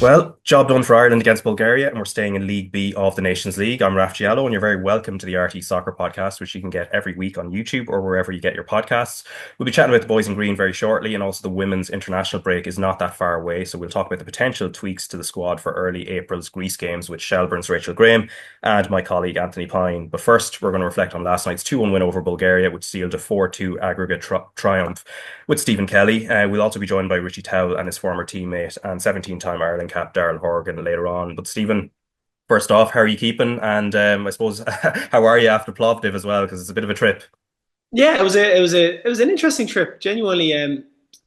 Well, job done for Ireland against Bulgaria, and we're staying in League B of the Nations League. I'm Raf Diallo, and you're very welcome to the RTÉ Soccer Podcast, which you can get every week on YouTube or wherever you get your podcasts. We'll be chatting about the boys in green very shortly, and also the women's international break is not that far away, so we'll talk about the potential tweaks to the squad for early April's Greece games with Shelbourne's Rachel Graham and my colleague Anthony Pyne. But first, we're going to reflect on last night's 2-1 win over Bulgaria, which sealed a 4-2 aggregate triumph with Stephen Kelly. We'll also be joined by Richie Towell and his former teammate and 17-time Ireland cap Daryl Horgan later on. But Stephen, first off, how are you keeping? And I suppose how are you after Plovdiv as well? Because it's a bit of a trip. Yeah, it was an interesting trip. Genuinely,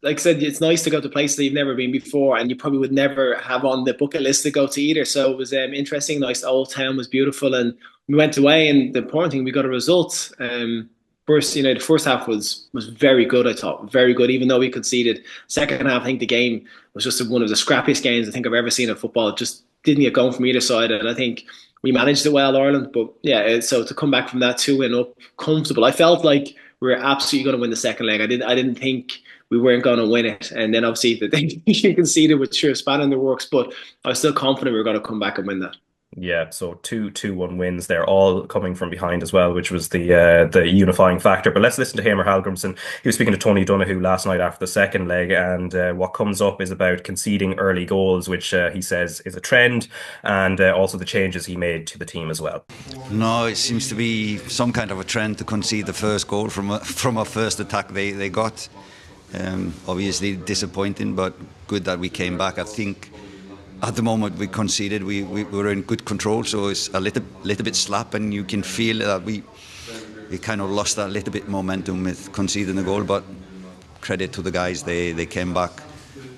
like I said, it's nice to go to places that you've never been before, and you probably would never have on the bucket list to go to either. So it was interesting. Nice, the old town was beautiful, and we went away. And the important thing, we got a result. The first half was very good. I thought very good, even though we conceded. Second half, I think the game was just one of the scrappiest games I think I've ever seen in football. It just didn't get going from either side, and I think we managed it well, Ireland. But yeah, so to come back from that 2-win up comfortable, I felt like we were absolutely going to win the second leg. I didn't think we weren't going to win it, and then obviously the thing you conceded with sure span in the works, but I was still confident we were going to come back and win that. Yeah, so two 2-1 wins. They're all coming from behind as well, which was the unifying factor. But let's listen to Hamer Halgrimson. He was speaking to Tony Donoghue last night after the second leg, and what comes up is about conceding early goals, which he says is a trend, and also the changes he made to the team as well. No, it seems to be some kind of a trend to concede the first goal from a first attack they got. Obviously disappointing, but good that we came back. I think at the moment we conceded, we were in good control, so it's a little bit slap, and you can feel that we kind of lost that little bit momentum with conceding the goal. But credit to the guys, they came back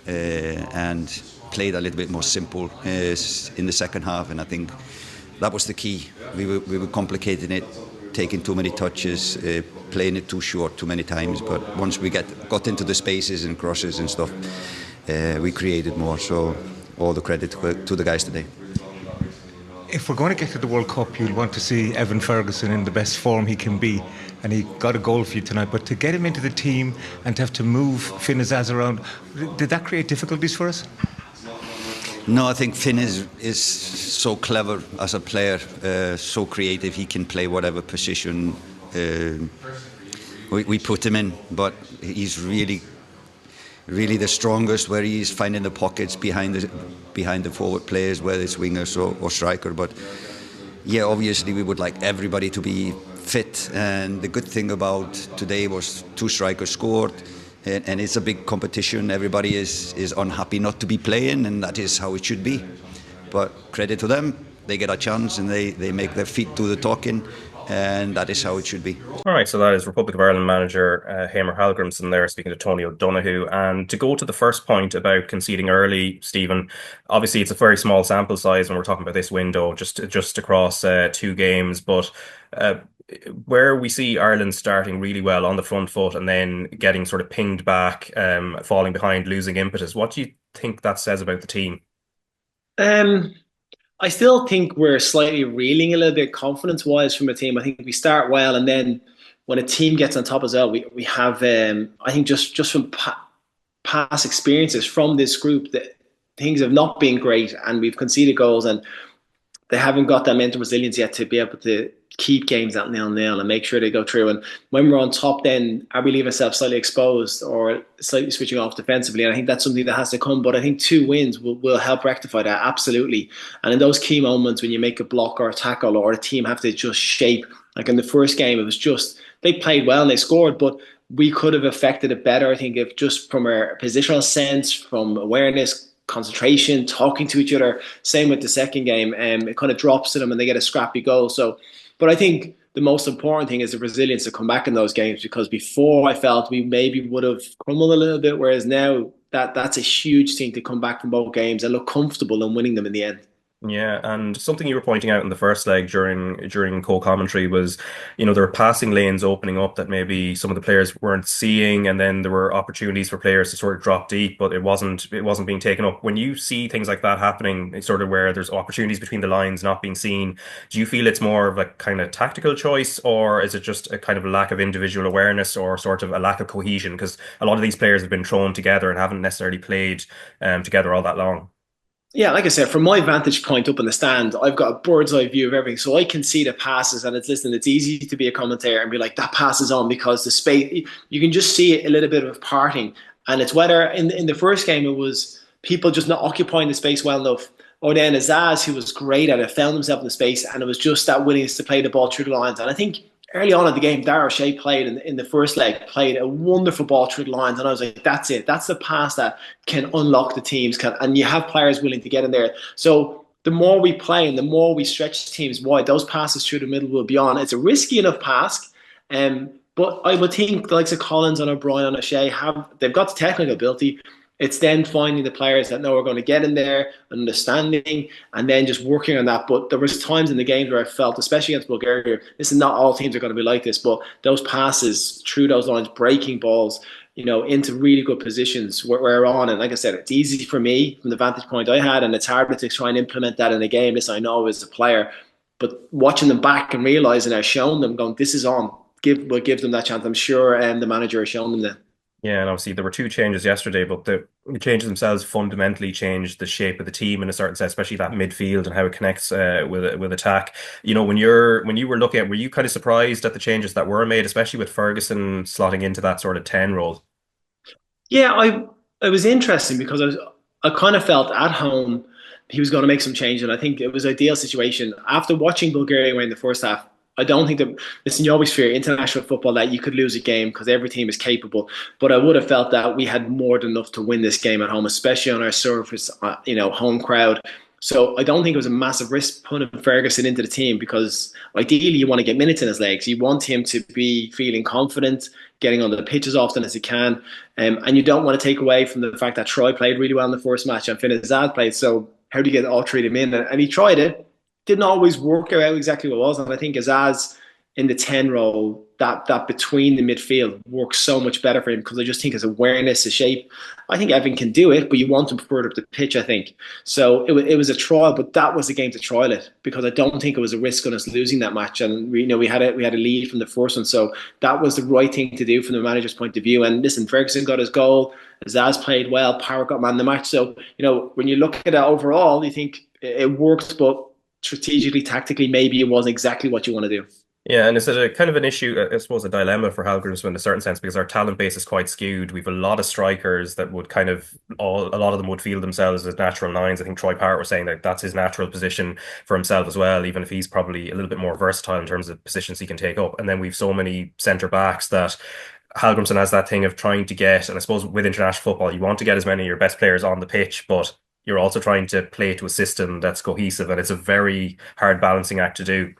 and played a little bit more simple in the second half, and I think that was the key. We were complicating it, taking too many touches, playing it too short too many times. But once we got into the spaces and crosses and stuff, we created more. So all the credit to the guys today. If we're going to get to the World Cup, you'll want to see Evan Ferguson in the best form he can be, and he got a goal for you tonight. But to get him into the team and to have to move Finn Azaz around, did that create difficulties for us? No, I think Finn is so clever as a player, so creative. He can play whatever position we put him in, but he's really the strongest, where he's finding the pockets behind the forward players, whether it's wingers or striker. But yeah, obviously we would like everybody to be fit, and the good thing about today was two strikers scored, and it's a big competition. Everybody is unhappy not to be playing, and that is how it should be. But credit to them, they get a chance and they make their feet do the talking, and that is how it should be. All right, so that is Republic of Ireland manager Hamer Halgrimson there speaking to Tony O'Donoghue. And to go to the first point about conceding early, Stephen, obviously it's a very small sample size when we're talking about this window, just across two games, but where we see Ireland starting really well on the front foot and then getting sort of pinged back, falling behind, losing impetus, what do you think that says about the team? I still think we're slightly reeling a little bit confidence-wise from a team. I think we start well, and then when a team gets on top as well, we have, I think just from past experiences from this group, that things have not been great, and we've conceded goals, and they haven't got that mental resilience yet to be able to keep games at 0-0 and make sure they go through. And when we're on top, then are we leave ourselves slightly exposed or slightly switching off defensively? And I think that's something that has to come. But I think 2 wins will help rectify that, absolutely. And in those key moments when you make a block or a tackle, or a team have to just shape, like in the first game, it was just, they played well and they scored, but we could have affected it better, I think, if just from a positional sense, from awareness, concentration, talking to each other. Same with the second game, it kind of drops to them and they get a scrappy goal. So, but I think the most important thing is the resilience to come back in those games, because before I felt we maybe would have crumbled a little bit, whereas now that's a huge thing to come back from both games and look comfortable in winning them in the end. Yeah, and something you were pointing out in the first leg during co-commentary was, there were passing lanes opening up that maybe some of the players weren't seeing, and then there were opportunities for players to sort of drop deep, but it wasn't being taken up. When you see things like that happening, it's sort of where there's opportunities between the lines not being seen, do you feel it's more of a kind of tactical choice, or is it just a kind of a lack of individual awareness, or sort of a lack of cohesion? Because a lot of these players have been thrown together and haven't necessarily played together all that long. Yeah, like I said, from my vantage point up in the stand, I've got a bird's eye view of everything. So I can see the passes, and it's easy to be a commentator and be like, that pass is on, because the space, you can just see a little bit of parting. And it's whether in the first game it was people just not occupying the space well enough, or then Azaz, who was great at it, found himself in the space, and it was just that willingness to play the ball through the lines. And I think early on in the game, Daryl Shea played in the first leg, played a wonderful ball through the lines, and I was like, that's it. That's the pass that can unlock the teams, and you have players willing to get in there. So the more we play and the more we stretch teams wide, those passes through the middle will be on. It's a risky enough pass, but I would think the likes of Collins and O'Brien and O'Shea they've got the technical ability. It's then finding the players that know we're going to get in there, understanding, and then just working on that. But there was times in the games where I felt, especially against Bulgaria, this is not all teams are going to be like this, but those passes through those lines, breaking balls, into really good positions where we're on. And like I said, it's easy for me from the vantage point I had, and it's harder to try and implement that in a game. This I know as a player, but watching them back and realising I've shown them, going, this is on. We'll give them that chance. I'm sure the manager has shown them that. Yeah, and obviously there were two changes yesterday, but the changes themselves fundamentally changed the shape of the team in a certain sense, especially that midfield and how it connects with attack. When you were looking at, were you kind of surprised at the changes that were made, especially with Ferguson slotting into that sort of 10 role? Yeah, it was interesting because I kind of felt at home he was going to make some change, and I think it was an ideal situation. After watching Bulgaria in the first half, I don't think that, listen, you always fear international football that you could lose a game because every team is capable. But I would have felt that we had more than enough to win this game at home, especially on our surface, home crowd. So I don't think it was a massive risk putting Ferguson into the team, because ideally you want to get minutes in his legs. You want him to be feeling confident, getting on the pitch as often as he can. And you don't want to take away from the fact that Troy played really well in the first match and Finn Azad played. So how do you get all three of them in? And he tried it. Didn't always work out exactly what it was. And I think Azaz in the 10 role, that between the midfield works so much better for him, because I just think his awareness, his shape, I think Evan can do it, but you want him further up the pitch, I think. So it was a trial, but that was the game to trial it, because I don't think it was a risk on us losing that match. And we had a lead from the first one. So that was the right thing to do from the manager's point of view. And listen, Ferguson got his goal. Azaz played well. Power got man of the match. So, when you look at it overall, you think it worked, but strategically, tactically, maybe it wasn't exactly what you want to do. Yeah, and is it a kind of an issue, I suppose, a dilemma for Hallgrimsson in a certain sense, because our talent base is quite skewed. We've a lot of strikers that would a lot of them would feel themselves as natural nines. I think Troy Parrott was saying that that's his natural position for himself as well, even if he's probably a little bit more versatile in terms of positions he can take up. And then we've so many centre backs that Hallgrimsson has that thing of trying to get, and I suppose with international football, you want to get as many of your best players on the pitch, but you're also trying to play to a system that's cohesive, and it's a very hard balancing act to do.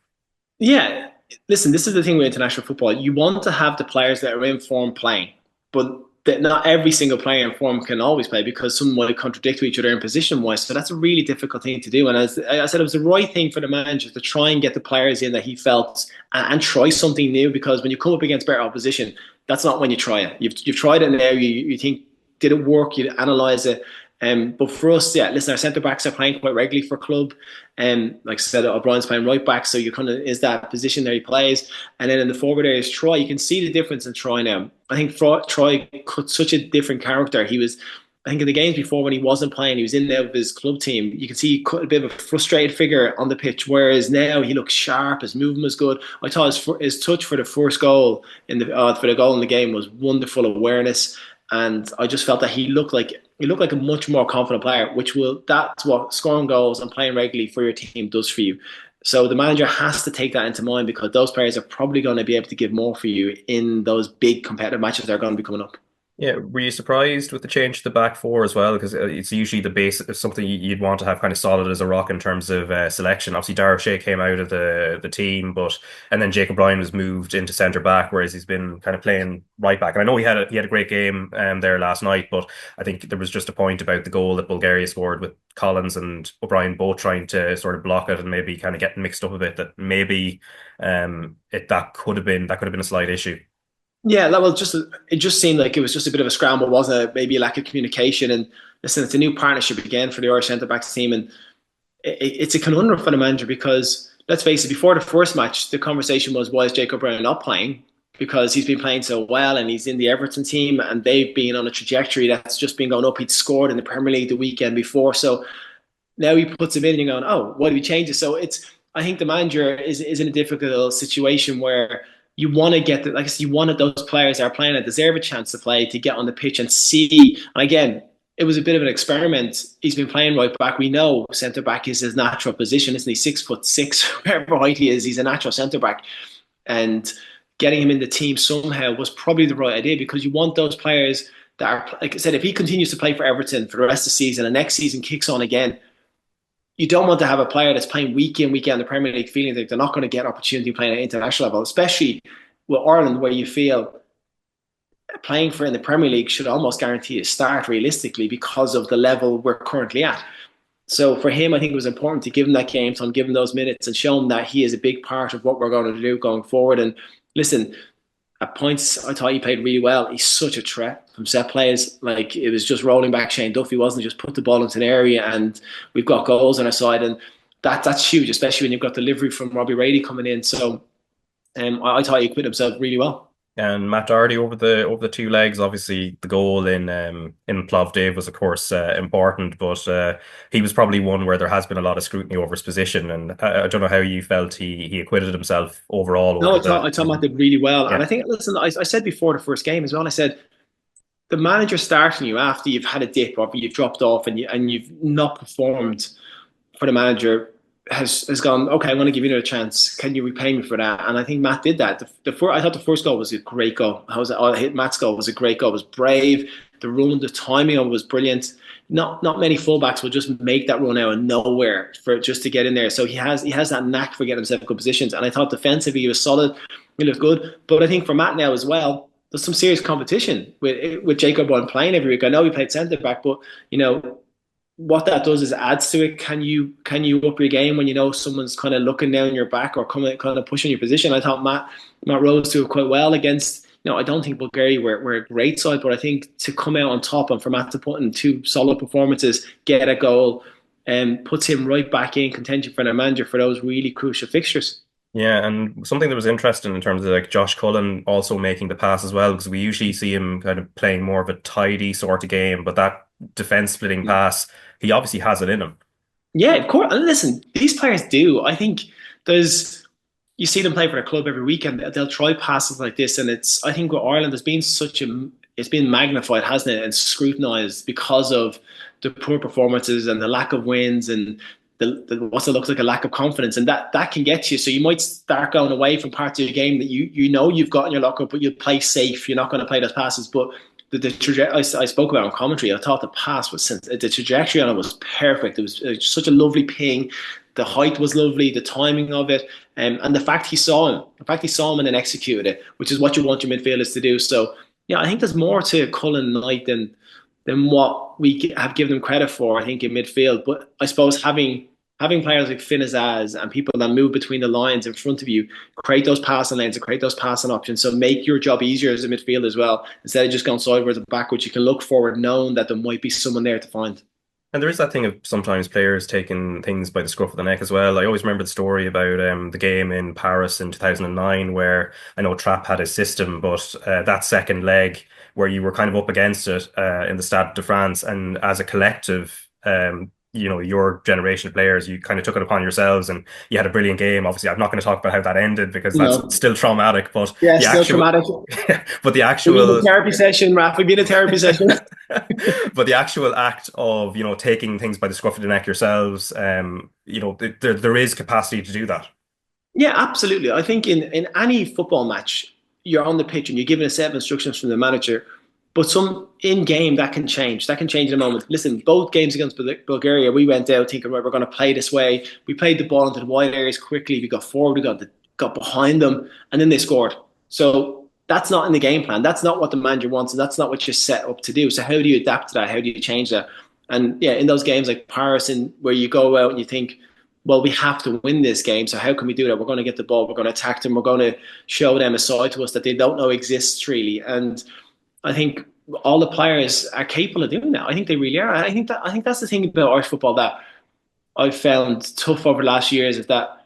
Yeah, listen, this is the thing with international football. You want to have the players that are in form playing, but not every single player in form can always play, because some might contradict each other in position-wise. So that's a really difficult thing to do. And as I said, it was the right thing for the manager to try and get the players in that he felt, and try something new, because when you come up against better opposition, that's not when you try it. You've tried it now, you think, did it work? You analyse it. But for us, yeah, listen, our centre backs are playing quite regularly for club, and like I said, O'Brien's playing right back, so you kind of is that position there he plays. And then in the forward area is Troy. You can see the difference in Troy now. I think Troy cut such a different character. He was, I think, in the games before when he wasn't playing, he was in there with his club team. You can see he cut a bit of a frustrated figure on the pitch, whereas now he looks sharp. His movement was good. I thought his touch for the first goal for the goal in the game was wonderful awareness, and I just felt that he looked like a much more confident player, that's what scoring goals and playing regularly for your team does for you. So the manager has to take that into mind, because those players are probably going to be able to give more for you in those big competitive matches that are going to be coming up. Yeah, were you surprised with the change to the back four as well? Because it's usually the base, something you'd want to have kind of solid as a rock in terms of selection. Obviously, Daryl Shea came out of the team, and then Jacob Ryan was moved into centre back, whereas he's been kind of playing right back. And I know he had a great game there last night, but I think there was just a point about the goal that Bulgaria scored with Collins and O'Brien both trying to sort of block it and maybe kind of getting mixed up a bit. That maybe that could have been a slight issue. Yeah, it just seemed like it was just a bit of a scramble, wasn't it? Maybe a lack of communication. And listen, it's a new partnership again for the Irish centre-backs team, and it's a conundrum for the manager, because let's face it, before the first match, the conversation was, why is Jacob Brown not playing? Because he's been playing so well, and he's in the Everton team, and they've been on a trajectory that's just been going up. He'd scored in the Premier League the weekend before. So Now he puts him in and you're going, oh, why do we change it? So I think the manager is in a difficult situation where you want to get like I said, you wanted those players that are playing that deserve a chance to play to get on the pitch and see. And again, it was a bit of an experiment. He's been playing right back. We know centre back is his natural position, isn't he? 6'6", whatever height he is, he's a natural centre back. And getting him in the team somehow was probably the right idea, because you want those players that are, like I said, if he continues to play for Everton for the rest of the season and next season kicks on again, you don't want to have a player that's playing week in, week out in the Premier League feeling that they're not going to get opportunity playing at international level, especially with Ireland, where you feel playing for in the Premier League should almost guarantee a start realistically because of the level we're currently at. So for him, I think it was important to give him that game time, give him those minutes and show him that he is a big part of what we're going to do going forward. And listen, at points, I thought he played really well. He's such a threat from set plays. Like, it was just rolling back Shane Duffy, wasn't it? Just put the ball into an area and we've got goals on our side. And that's huge, especially when you've got delivery from Robbie Rady coming in. So I thought he acquitted himself really well. And Matt Doherty over the two legs, obviously the goal in Plovdiv was of course important, but he was probably one where there has been a lot of scrutiny over his position, and I don't know how you felt he acquitted himself overall. No, I thought Matt did really well, Yeah. And I think, listen, I said before the first game as well. I said the manager starting you after you've had a dip or you've dropped off and you've not performed for the manager has gone, okay, I want to give you another chance. Can you repay me for that? And I think Matt did that. I thought the first goal was a great goal. Matt's goal was a great goal. It was brave. The run, the timing of it was brilliant. Not many fullbacks will just make that run out of nowhere for just to get in there. So he has that knack for getting himself in good positions. And I thought defensively he was solid. He looked good. But I think for Matt now as well, there's some serious competition with Jacob Brown playing every week. I know he played centre back, but what that does is adds to it. Can you up your game when you know someone's kind of looking down your back or kind of pushing your position? I thought Matt rose to it quite well against. I don't think Bulgaria were a great side, but I think to come out on top and for Matt to put in two solid performances, get a goal, and puts him right back in contention for the manager for those really crucial fixtures. Yeah, and something that was interesting in terms of like Josh Cullen also making the pass as well, because we usually see him kind of playing more of a tidy sort of game, but that defense splitting pass, he obviously has it in him. Yeah, of course. And listen, these players do. I think you see them play for a club every weekend. They'll try passes like this, and I think with Ireland, it's been magnified, hasn't it, and scrutinised because of the poor performances and the lack of wins and what it looks like a lack of confidence, and that can get you. So you might start going away from parts of your game that you've got in your locker, but you'll play safe. You're not going to play those passes, but the trajectory I spoke about on commentary, I thought the pass the trajectory on it was perfect. It was such a lovely ping. The height was lovely, the timing of it, and the fact he saw him and then executed it, which is what you want your midfielders to do. So yeah, I think there's more to Cullen Knight than what we have given them credit for, I think, in midfield. But I suppose having players like Finn Azaz and people that move between the lines in front of you, create those passing lanes and create those passing options. So make your job easier as a midfield as well. Instead of just going sideways and backwards, you can look forward knowing that there might be someone there to find. And there is that thing of sometimes players taking things by the scruff of the neck as well. I always remember the story about the game in Paris in 2009, where I know Trapp had his system, but that second leg where you were kind of up against it in the Stade de France, and as a collective, your generation of players, you kind of took it upon yourselves and you had a brilliant game. Obviously, I'm not going to talk about how that ended because that's still traumatic. But yeah, still traumatic. But the actual therapy session, Raf. We've been a therapy session. But the actual act of taking things by the scruff of the neck yourselves, there is capacity to do that. Yeah, absolutely. I think in any football match, you're on the pitch and you're given a set of instructions from the manager. But some in-game, that can change. That can change in a moment. Listen, both games against Bulgaria, we went out thinking, right, we're going to play this way. We played the ball into the wide areas quickly. We got forward, we got behind them, and then they scored. So that's not in the game plan. That's not what the manager wants, and that's not what you're set up to do. So how do you adapt to that? How do you change that? And yeah, in those games like Paris, where you go out and you think, well, we have to win this game, so how can we do that? We're going to get the ball, we're going to attack them, we're going to show them a side to us that they don't know exists really. And I think all the players are capable of doing that. I think they really are. I think that's the thing about Irish football that I've found tough over the last years, is that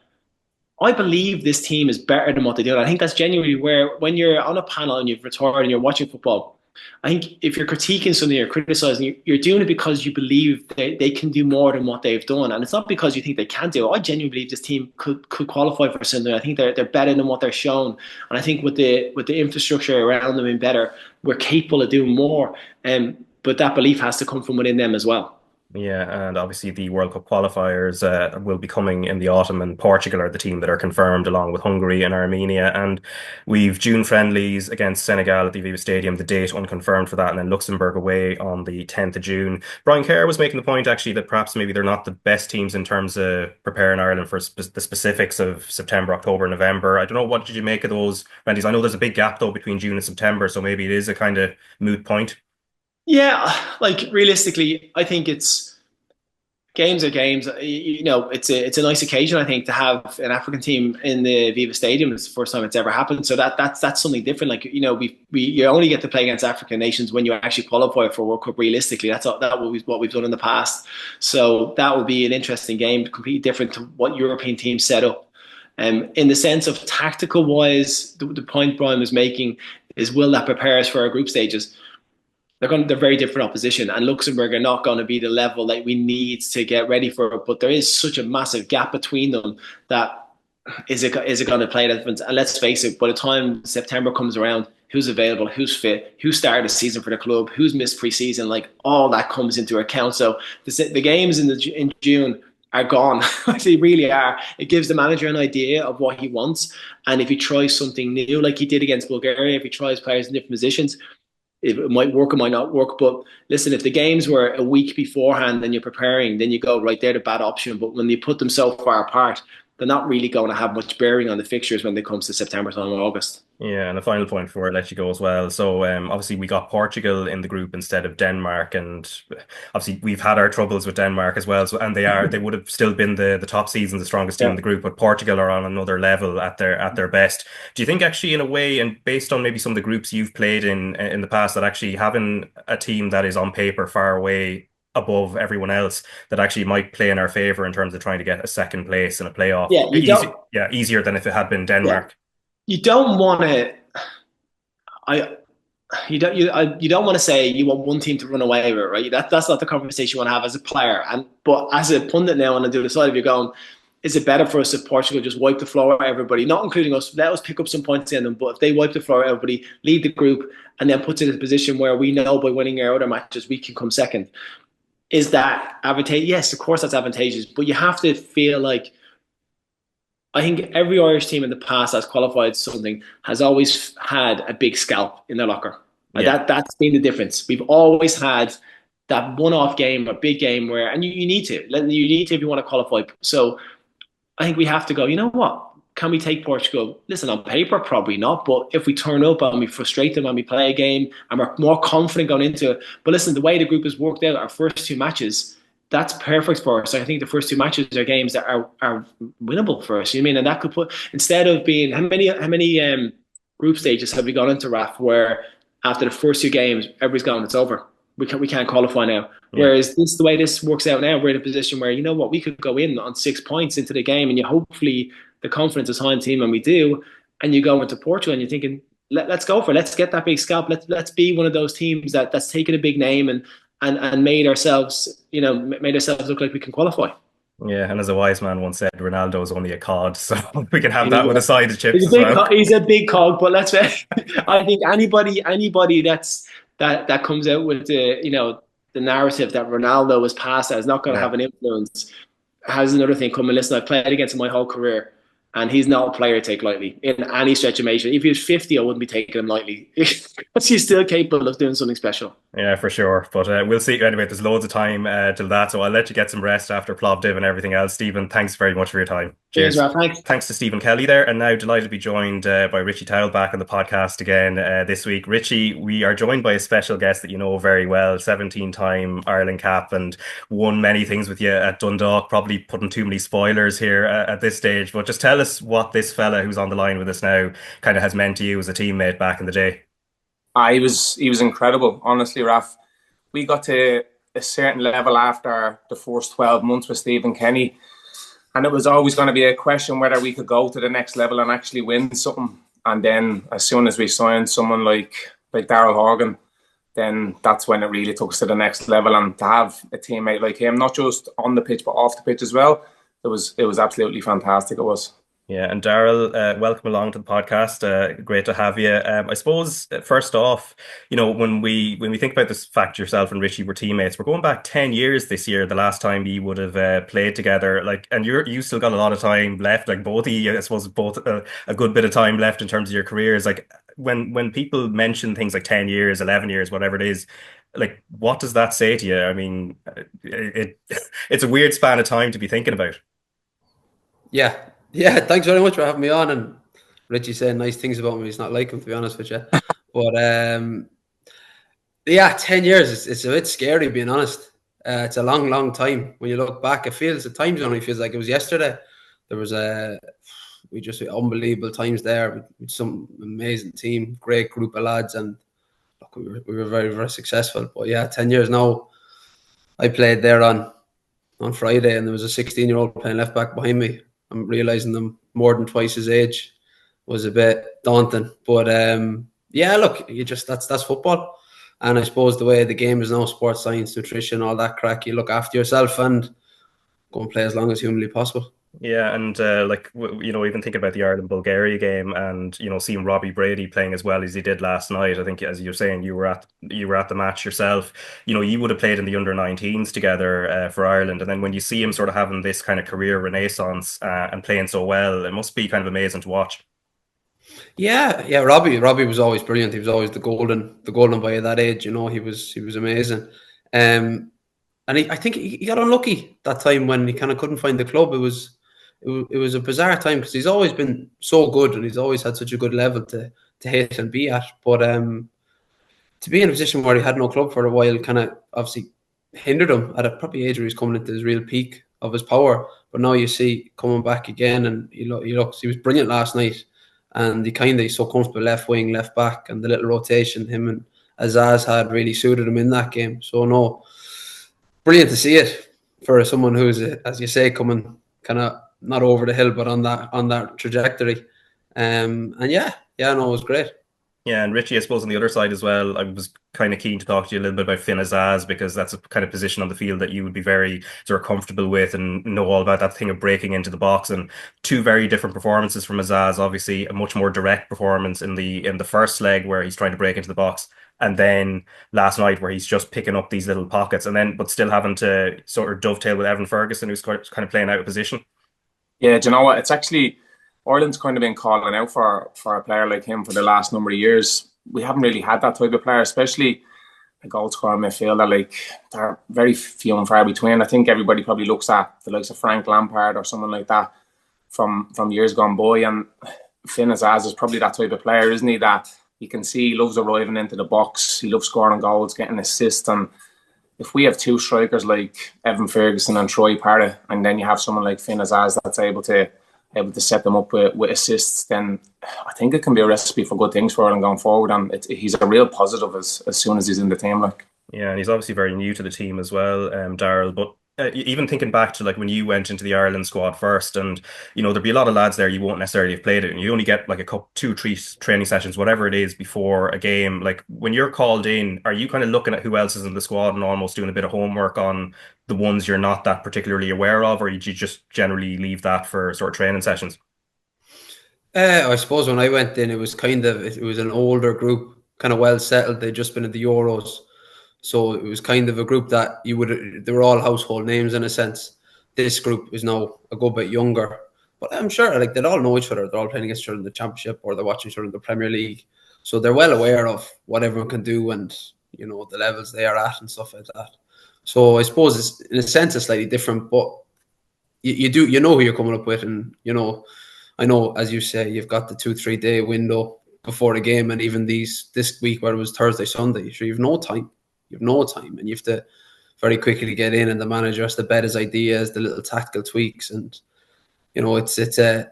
I believe this team is better than what they do. And I think that's genuinely where, when you're on a panel and you've retired and you're watching football, I think if you're critiquing something or criticizing, you're doing it because you believe they can do more than what they've done, and it's not because you think they can't do it. I genuinely believe this team could qualify for something. I think they're better than what they're shown, and I think with the infrastructure around them being better, we're capable of doing more. But that belief has to come from within them as well. Yeah, and obviously the World Cup qualifiers will be coming in the autumn, and Portugal are the team that are confirmed along with Hungary and Armenia. And we've June friendlies against Senegal at the Aviva Stadium, the date unconfirmed for that, and then Luxembourg away on the 10th of June. Brian Kerr was making the point actually that perhaps maybe they're not the best teams in terms of preparing Ireland for the specifics of September, October, November. I don't know, what did you make of those friendlies? I know there's a big gap though between June and September, so maybe it is a kind of moot point. Yeah, like realistically, I think games are games. It's a nice occasion, I think, to have an African team in the Viva Stadium. It's the first time it's ever happened, so that's something different. Like, you only get to play against African nations when you actually qualify for World Cup. Realistically, that's what we've done in the past. So that will be an interesting game, completely different to what European teams set up. In the sense of tactical wise, the point Brian was making is, will that prepare us for our group stages? They're very different opposition, and Luxembourg are not going to be the level that we need to get ready for it. But there is such a massive gap between them that is it going to play a difference? And let's face it, by the time September comes around, who's available, who's fit, who started the season for the club, who's missed pre-season, like all that comes into account. So the games in June are gone. They really are. It gives the manager an idea of what he wants, and if he tries something new, like he did against Bulgaria, if he tries players in different positions, it might work, it might not work. But listen, if the games were a week beforehand and you're preparing, then you go, right, they're the bad option. But when you put them so far apart, they're not really going to have much bearing on the fixtures when it comes to September time or August. Yeah, and a final point before I let you go as well. So obviously we got Portugal in the group instead of Denmark, and obviously we've had our troubles with Denmark as well. So, and they would have still been the top seeds and the strongest team in the group, but Portugal are on another level at their best. Do you think actually, in a way, and based on maybe some of the groups you've played in the past, that actually having a team that is on paper far away above everyone else, that actually might play in our favor in terms of trying to get a second place in a playoff? Yeah, easier than if it had been Denmark. Yeah. You don't want to. You don't want to say you want one team to run away with it, right? That's not the conversation you want to have as a player. But as a pundit now, on the other side of you, going, is it better for us if Portugal just wipe the floor out everybody, not including us? Let us pick up some points in them, but if they wipe the floor out everybody, lead the group, and then puts it in a position where we know by winning our other matches we can come second. Is that advantageous? Yes, of course that's advantageous, but you have to feel like, I think every Irish team in the past that's qualified something has always had a big scalp in their locker. Yeah. That's been the difference. We've always had that one-off game, a big game where, and you need to if you want to qualify. So I think we have to go, you know what? Can we take Portugal? Listen, on paper, probably not. But if we turn up and we frustrate them and we play a game and we're more confident going into it. But listen, the way the group has worked out, our first two matches, that's perfect for us. I think the first two matches are games that are winnable for us. You know what I mean? And that could put, instead of being, how many group stages have we gone into, Raf, where after the first two games, everybody's gone, it's over. We can't qualify now. Yeah. Whereas the way this works out now, we're in a position where, you know what, we could go in on 6 points into the game, and you hopefully the confidence is high in the team, and we do, and you go into Portugal and you're thinking, let's go for it. Let's get that big scalp. Let's be one of those teams that's taken a big name and made ourselves look like we can qualify. Yeah, and as a wise man once said, Ronaldo is only a cod, so we can have that with a side of chips as well. He's a big cog, but I think anybody that comes out with the narrative that Ronaldo was past that is not going to have an influence has another thing coming. Listen, I've played against him my whole career, and he's not a player to take lightly in any stretch of imagination. If he was 50, I wouldn't be taking him lightly. But he's still capable of doing something special. Yeah, for sure. But we'll see. Anyway, there's loads of time till that, so I'll let you get some rest after Plovdiv and everything else. Stephen, thanks very much for your time. Cheers, Raf. Thanks to Stephen Kelly there. And now delighted to be joined by Richie Towell back on the podcast again this week. Richie, we are joined by a special guest that you know very well, 17-time Ireland cap, and won many things with you at Dundalk. Probably putting too many spoilers here at this stage, but just tell us what this fella who's on the line with us now kind of has meant to you as a teammate back in the day. He was incredible, honestly, Raf. We got to a certain level after the first 12 months with Stephen Kenny, and it was always going to be a question whether we could go to the next level and actually win something. And then as soon as we signed someone like Daryl Horgan, then that's when it really took us to the next level. And to have a teammate like him, not just on the pitch but off the pitch as well, it was absolutely fantastic. It was. Yeah, and Daryl, welcome along to the podcast. Great to have you. I suppose first off, when we think about this fact, yourself and Richie were teammates. We're going back 10 years this year. The last time you would have played together, and you still got a lot of time left. Like both of you, I suppose, both a good bit of time left in terms of your careers. Like when people mention things like 10 years, 11 years, whatever it is, like what does that say to you? I mean, it's a weird span of time to be thinking about. Yeah, thanks very much for having me on. And Richie saying nice things about me. It's not like him, to be honest with you. But 10 years, it's a bit scary, being honest. It's a long, long time. When you look back, at times only feels like it was yesterday. There was unbelievable times there with some amazing team, great group of lads, and look, we were very, very successful. But 10 years now. I played there on Friday, and there was a 16-year-old playing left back behind me. I'm realising I'm more than twice his age. Was a bit daunting. But look, that's football. And I suppose the way the game is now, sports science, nutrition, all that crack, you look after yourself and go and play as long as humanly possible. Yeah, and even thinking about the Ireland-Bulgaria game, and seeing Robbie Brady playing as well as he did last night. I think, as you're saying, you were at the match yourself. You would have played in the under-19s together for Ireland, and then when you see him sort of having this kind of career renaissance and playing so well, it must be kind of amazing to watch. Yeah, Robbie was always brilliant. He was always the golden boy at that age. He was amazing. And I think he got unlucky that time when he kind of couldn't find the club. It was a bizarre time because he's always been so good and he's always had such a good level to hit and be at. But to be in a position where he had no club for a while kind of obviously hindered him at a probably age where he's coming into his real peak of his power. But now you see coming back again, and he was brilliant last night, and he's so comfortable left wing, left back, and the little rotation him and Azaz had really suited him in that game. So no, brilliant to see it for someone who's, as you say, coming kind of not over the hill, but on that trajectory. It was great. Yeah, and Richie, I suppose on the other side as well, I was kind of keen to talk to you a little bit about Finn Azaz, because that's a kind of position on the field that you would be very sort of comfortable with and know all about, that thing of breaking into the box. And two very different performances from Azaz. Obviously, a much more direct performance in the first leg where he's trying to break into the box, and then last night where he's just picking up these little pockets, but still having to sort of dovetail with Evan Ferguson, who's kind of playing out of position. Yeah, do you know what? It's actually, Ireland's kind of been calling out for a player like him for the last number of years. We haven't really had that type of player, especially a goal scorer midfielder. Like, they're very few and far between. I think everybody probably looks at the likes of Frank Lampard or someone like that from years gone by. And Finn Azaz is probably that type of player, isn't he? That you can see he loves arriving into the box. He loves scoring goals, getting assists. And if we have two strikers like Evan Ferguson and Troy Parrott, and then you have someone like Finn Azaz that's able to set them up with assists, then I think it can be a recipe for good things for Ireland going forward. And he's a real positive as soon as he's in the team. Yeah, and he's obviously very new to the team as well, Daryl. But even thinking back to when you went into the Ireland squad first, and there'd be a lot of lads there you won't necessarily have played it, and you only get like a couple, 2-3 training sessions, whatever it is, before a game. Like, when you're called in, are you kind of looking at who else is in the squad and almost doing a bit of homework on the ones you're not that particularly aware of, or did you just generally leave that for sort of training sessions? I suppose when I went in, it was an older group, kind of well settled. They'd just been at the Euros. So it was kind of a group that they were all household names in a sense. This group is now a good bit younger, but I'm sure they'd all know each other. They're all playing against each other in the Championship, or they're watching each other in the Premier League. So they're well aware of what everyone can do and, the levels they are at and stuff like that. So I suppose in a sense it's slightly different, but you know who you're coming up with, and I know, as you say, you've got the 2-3 day window before the game, and even this week where it was Thursday, Sunday, so you've no time. And you have to very quickly get in, and the manager has to bet his ideas, the little tactical tweaks, and it's a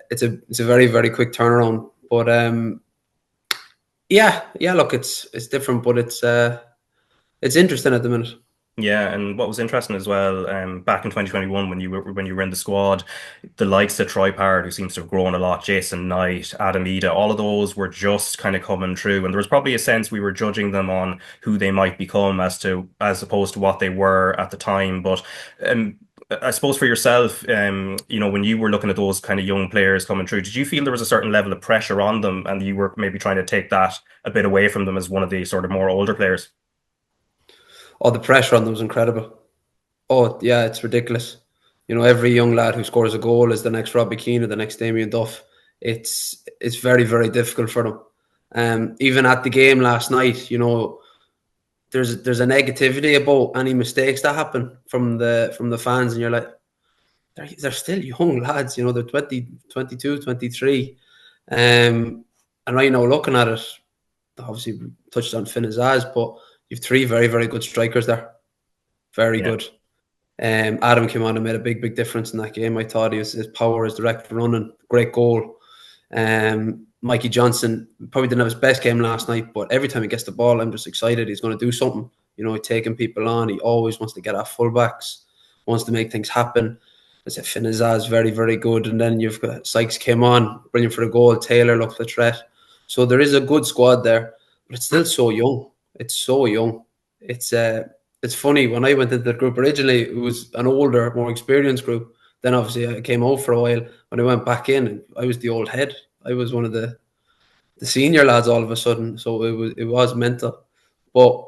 very, very quick turnaround. But look, it's different, but it's interesting at the minute. Yeah, and what was interesting as well, back in 2021 when you were in the squad, the likes of Troy Parrott, who seems to have grown a lot, Jason Knight, Adam Ida, all of those were just kind of coming through, and there was probably a sense we were judging them on who they might become as opposed to what they were at the time. But um, I suppose for yourself, when you were looking at those kind of young players coming through, did you feel there was a certain level of pressure on them, and you were maybe trying to take that a bit away from them as one of the sort of more older players? Oh, the pressure on them was incredible. Oh, yeah, it's ridiculous. Every young lad who scores a goal is the next Robbie Keane or the next Damien Duff. It's very, very difficult for them. Even at the game last night, there's a negativity about any mistakes that happen from the fans, and you're like, they're still young lads, they're 20, 22, 23. And right now, looking at it, obviously we touched on Finn Azaz, but you've three very, very good strikers there. Very good. Adam came on and made a big, big difference in that game. I thought his power, his direct running, great goal. Mikey Johnson probably didn't have his best game last night, but every time he gets the ball, I'm just excited. He's going to do something. Taking people on. He always wants to get off fullbacks, wants to make things happen. I said Finn Azaz, very, very good. And then you've got Sykes came on, brilliant for the goal. Taylor looked the threat. So there is a good squad there, but it's still so young. It's so young. It's funny, when I went into the group originally, it was an older, more experienced group. Then obviously I came out for a while. When I went back in, I was the old head. I was one of the senior lads all of a sudden. So it was mental. But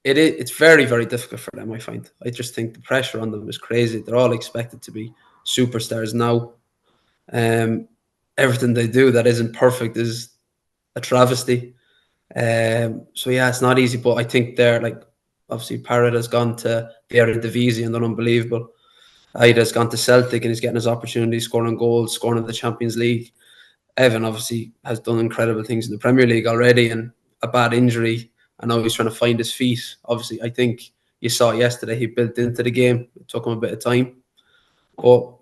it's very, very difficult for them, I find. I just think the pressure on them is crazy. They're all expected to be superstars now. Everything they do that isn't perfect is a travesty. So yeah, it's not easy, but I think they're like, obviously Parrott has gone to the Eredivisie and done unbelievable. Ida's gone to Celtic and he's getting his opportunity, scoring goals, scoring in the Champions League. Evan obviously has done incredible things in the Premier League already, and a bad injury, and now he's trying to find his feet. Obviously, I think you saw yesterday he built into the game. It took him a bit of time, but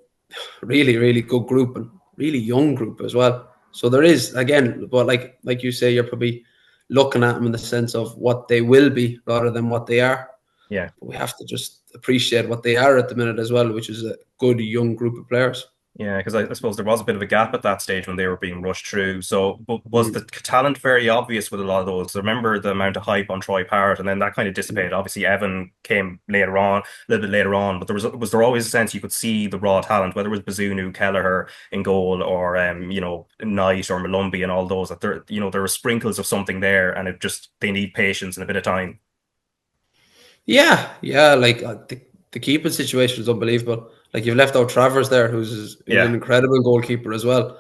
really, really good group and really young group as well. So there is, again, but like you say, you're probably looking at them in the sense of what they will be rather than what they are. Yeah. But we have to just appreciate what they are at the minute as well, which is a good young group of players. Yeah, because I suppose there was a bit of a gap at that stage when they were being rushed through. So was the talent very obvious with a lot of those? I remember the amount of hype on Troy Parrott, and then that kind of dissipated. Obviously, Evan came later on, a little bit later on, but was there always a sense you could see the raw talent, whether it was Bazunu, Kelleher in goal, or Knight or Malumbi and all those. That there were sprinkles of something there, and they need patience and a bit of time. Yeah, like the keeping situation is unbelievable. Like, you've left out Travers there, who's an incredible goalkeeper as well.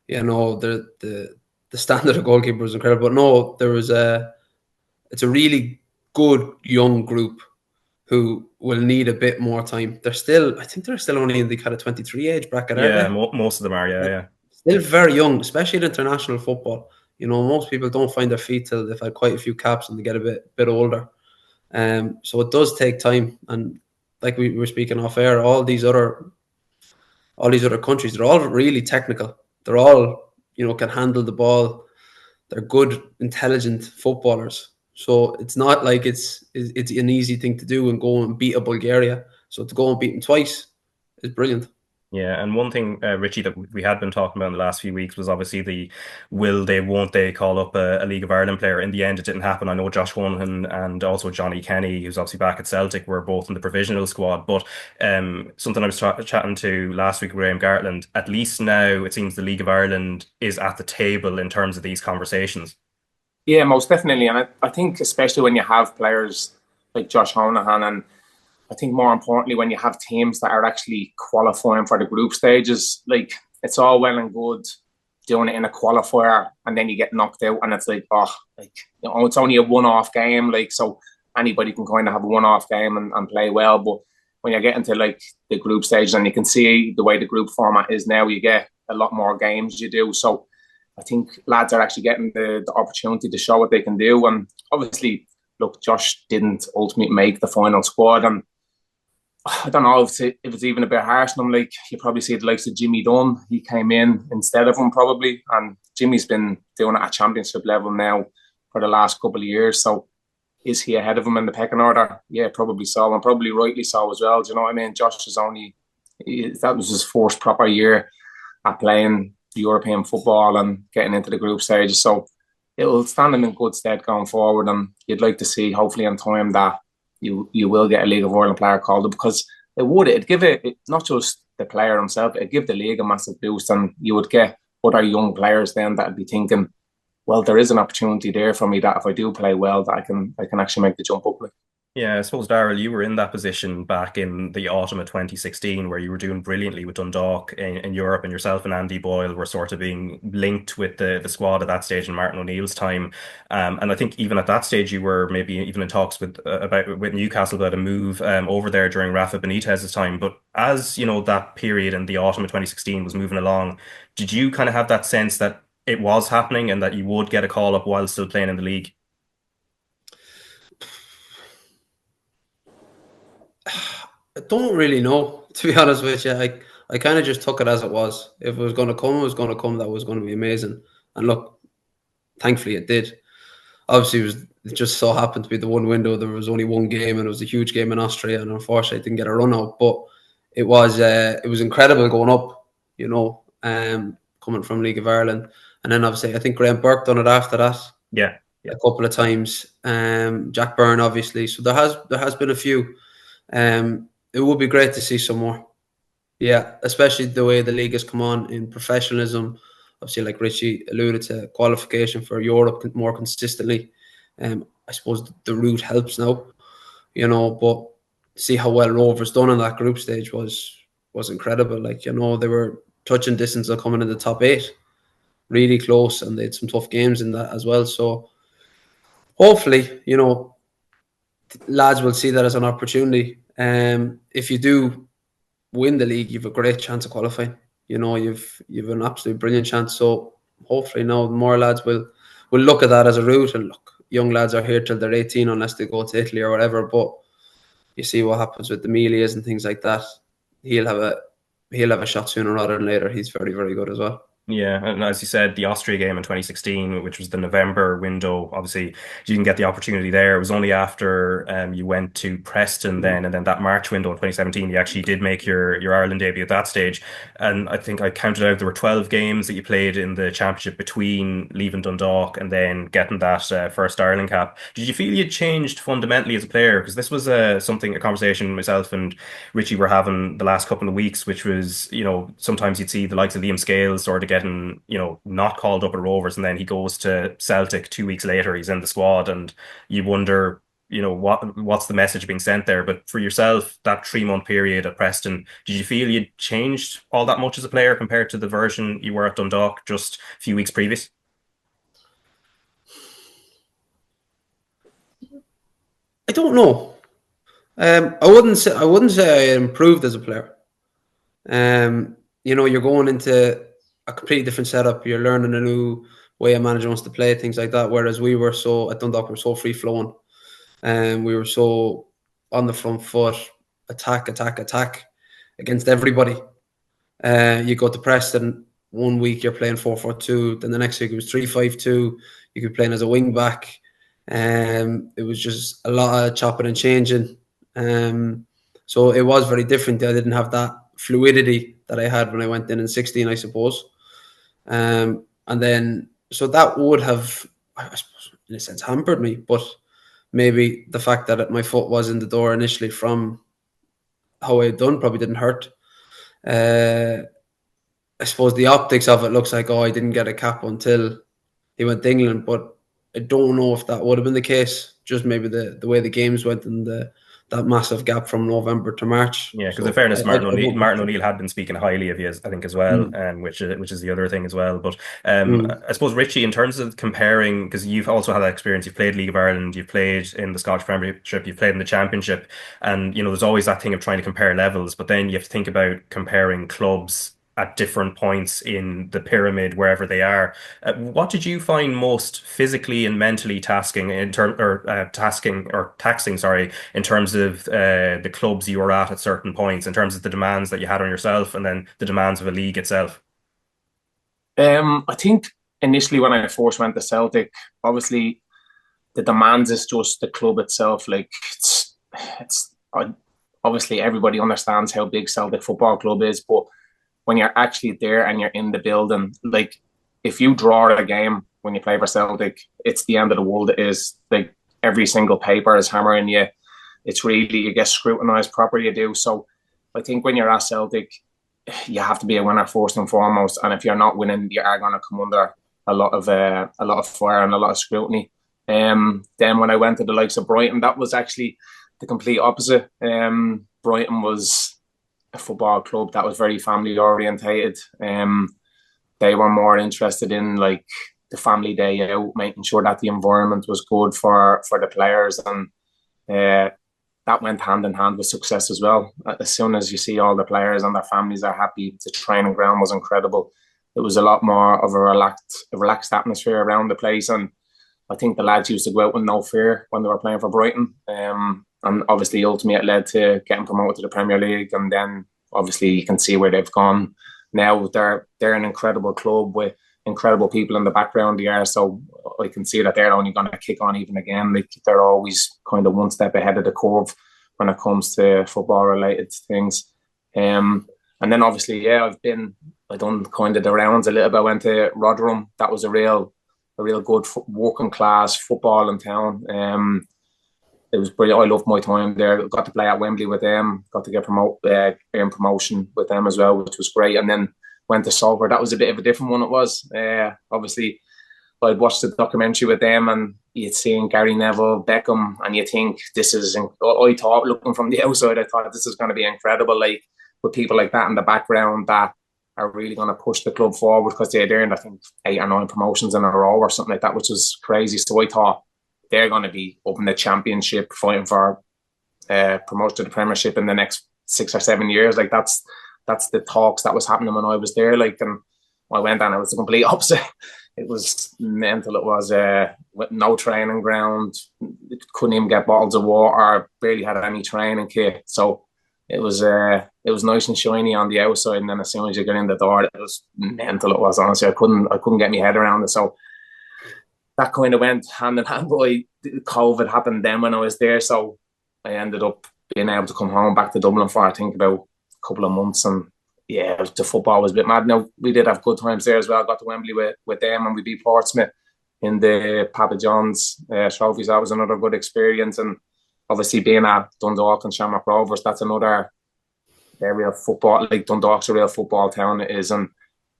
The standard of goalkeeper was incredible. But no, it's a really good young group who will need a bit more time. I think they're still only in the kind of 23 age bracket, aren't they? Most of them are, yeah. Still very young, especially in international football. Most people don't find their feet till they've had quite a few caps and they get a bit older. So it does take time, and like we were speaking off air, all these other countries, they're all really technical. They're all can handle the ball. They're good, intelligent footballers. So it's not like it's an easy thing to do and go and beat a Bulgaria. So to go and beat them twice is brilliant. Yeah, and one thing, Richie, that we had been talking about in the last few weeks was obviously the will they, won't they call up a League of Ireland player. In the end, it didn't happen. I know Josh Honahan and also Johnny Kenny, who's obviously back at Celtic, were both in the provisional squad. But something I was chatting to last week with Graham Gartland, at least now it seems the League of Ireland is at the table in terms of these conversations. Yeah, most definitely. And I think especially when you have players like Josh Honahan, and I think more importantly, when you have teams that are actually qualifying for the group stages, like, it's all well and good doing it in a qualifier and then you get knocked out and it's like, it's only a one-off game. Like, so anybody can kind of have a one-off game and play well. But when you get into like the group stages, and you can see the way the group format is now, you get a lot more games you do. So I think lads are actually getting the opportunity to show what they can do. And obviously, look, Josh didn't ultimately make the final squad, and I don't know if it's even a bit harsh on him. Like, you probably see the likes of Jimmy Dunn. He came in instead of him probably, and Jimmy's been doing it at championship level now for the last couple of years. So is he ahead of him in the pecking order? Yeah, probably so, and probably rightly so as well. Do you know what I mean? Josh is that was his first proper year at playing European football and getting into the group stages. So it will stand him in good stead going forward. And you'd like to see, hopefully in time, that you will get a League of Ireland player called up, because it'd give it not just the player himself, it'd give the league a massive boost, and you would get other young players then that'd be thinking, well, there is an opportunity there for me that if I do play well, that I can actually make the jump up. Yeah, I suppose, Daryl, you were in that position back in the autumn of 2016 where you were doing brilliantly with Dundalk in Europe, and yourself and Andy Boyle were sort of being linked with the squad at that stage in Martin O'Neill's time. And I think even at that stage, you were maybe even in talks with Newcastle about a move over there during Rafa Benitez's time. But as, you know, that period in the autumn of 2016 was moving along, did you kind of have that sense that it was happening and that you would get a call up while still playing in the league? I don't really know, to be honest with you. I kind of just took it as it was. If it was going to come, it was going to come. That was going to be amazing. And look, thankfully it did. Obviously, it just so happened to be the one window. There was only one game, and it was a huge game in Austria, and unfortunately, I didn't get a run out. But it was incredible going up, you know, coming from League of Ireland. And then obviously, I think Graham Burke done it after that. Yeah. A couple of times. Jack Byrne, obviously. So there has been a few. It would be great to see some more. Yeah, especially the way the league has come on in professionalism. Obviously, like Richie alluded to, qualification for Europe more consistently. I suppose the route helps now, you know, but see how well Rovers done in that group stage was incredible. Like, you know, they were touching distance of coming in the top 8, really close, and they had some tough games in that as well. So hopefully, you know, lads will see that as an opportunity. If you do win the league, you've a great chance of qualifying. You know, you've an absolute brilliant chance. So hopefully now more lads will look at that as a route. And look, young lads are here till they're 18 unless they go to Italy or whatever. But you see what happens with the Melias and things like that. He'll have a shot sooner rather than later. He's very, very good as well. Yeah, and as you said, the Austria game in 2016, which was the November window, obviously you didn't get the opportunity there. It was only after you went to Preston then, and then that March window in 2017, you actually did make your Ireland debut at that stage. And I think I counted out there were 12 games that you played in the championship between leaving Dundalk and then getting that first Ireland cap. Did you feel you changed fundamentally as a player? Because this was a conversation myself and Richie were having the last couple of weeks, which was, you know, sometimes you'd see the likes of Liam Scales sort of getting, you know, not called up at Rovers, and then he goes to Celtic 2 weeks later, he's in the squad, and you wonder, you know, what's the message being sent there. But for yourself, that 3-month period at Preston, did you feel you'd changed all that much as a player compared to the version you were at Dundalk just a few weeks previous? I don't know. I wouldn't say I improved as a player. You know, you're going into a completely different setup. You're learning a new way a manager wants to play, things like that. Whereas we were at Dundalk, we were so free flowing, and we were so on the front foot, attack against everybody. You go to Preston, 1 week you're playing 4-4-2, then the next week it was 3-5-2. You could be playing as a wing back. It was just a lot of chopping and changing. So it was very different. I didn't have that fluidity that I had when I went in 16, I suppose. And then, so that would have, I suppose, in a sense, hampered me. But maybe the fact that my foot was in the door initially from how I had done probably didn't hurt. I suppose the optics of it looks like, I didn't get a cap until he went to England. But I don't know if that would have been the case. Just maybe the way the games went and that massive gap from November to March. Yeah, because in fairness, Martin O'Neill had been speaking highly of you, I think, as well, which is the other thing as well. But I suppose, Richie, in terms of comparing, because you've also had that experience, you've played League of Ireland, you've played in the Scottish Premiership, you've played in the Championship, and you know there's always that thing of trying to compare levels, but then you have to think about comparing clubs at different points in the pyramid, wherever they are. What did you find most physically and mentally taxing in terms of the clubs you were at certain points, in terms of the demands that you had on yourself and then the demands of a league itself? I think initially when I first went to Celtic, obviously the demands is just the club itself. Like it's obviously everybody understands how big Celtic Football Club is, but when you're actually there and you're in the building, like if you draw a game when you play for Celtic, it's the end of the world. It is. Like every single paper is hammering you. It's really, you get scrutinised properly, you do. So I think when you're at Celtic, you have to be a winner first and foremost. And if you're not winning, you are going to come under a lot of fire and a lot of scrutiny. Then when I went to the likes of Brighton, that was actually the complete opposite. Brighton was a football club that was very family orientated. They were more interested in like the family day out, making sure that the environment was good for the players, and that went hand in hand with success as well. As soon as you see all the players and their families are happy, the training ground was incredible. It was a lot more of a relaxed atmosphere around the place, and I think the lads used to go out with no fear when they were playing for Brighton. And obviously, ultimately, it led to getting promoted to the Premier League, and then obviously you can see where they've gone. Now they're an incredible club with incredible people in the background there, so I can see that they're only going to kick on even again. Like they're always kind of one step ahead of the curve when it comes to football related things. And then obviously, I've done kind of the rounds a little bit. I went to Rotherham. That was a real good working class football in town. It was brilliant. I loved my time there. Got to play at Wembley with them. Got to get earn promotion with them as well, which was great. And then went to Salford. That was a bit of a different one. It was obviously I'd watched the documentary with them, and you'd seen Gary Neville, Beckham, and you think this is. I thought, looking from the outside, I thought this is going to be incredible. Like with people like that in the background that are really going to push the club forward, because they'd earned, I think, 8 or 9 promotions in a row or something like that, which was crazy. So I thought they're going to be up in the Championship, fighting for promotion to the Premiership in the next 6 or 7 years. Like that's the talks that was happening when I was there. Like, and I went and it was the complete opposite. It was mental. It was with no training ground, couldn't even get bottles of water, barely had any training kit. So it was nice and shiny on the outside, and then as soon as you get in the door, it was mental. It was, honestly, I couldn't get my head around it. So that kind of went hand in hand. But COVID happened then when I was there, so I ended up being able to come home back to Dublin for, I think, about a couple of months. And yeah, the football was a bit mad. Now, we did have good times there as well. I got to Wembley with them, and we beat Portsmouth in the Papa John's trophies. That was another good experience. And obviously being at Dundalk and Shamrock Rovers, that's another real football. Like Dundalk's a real football town, it is. And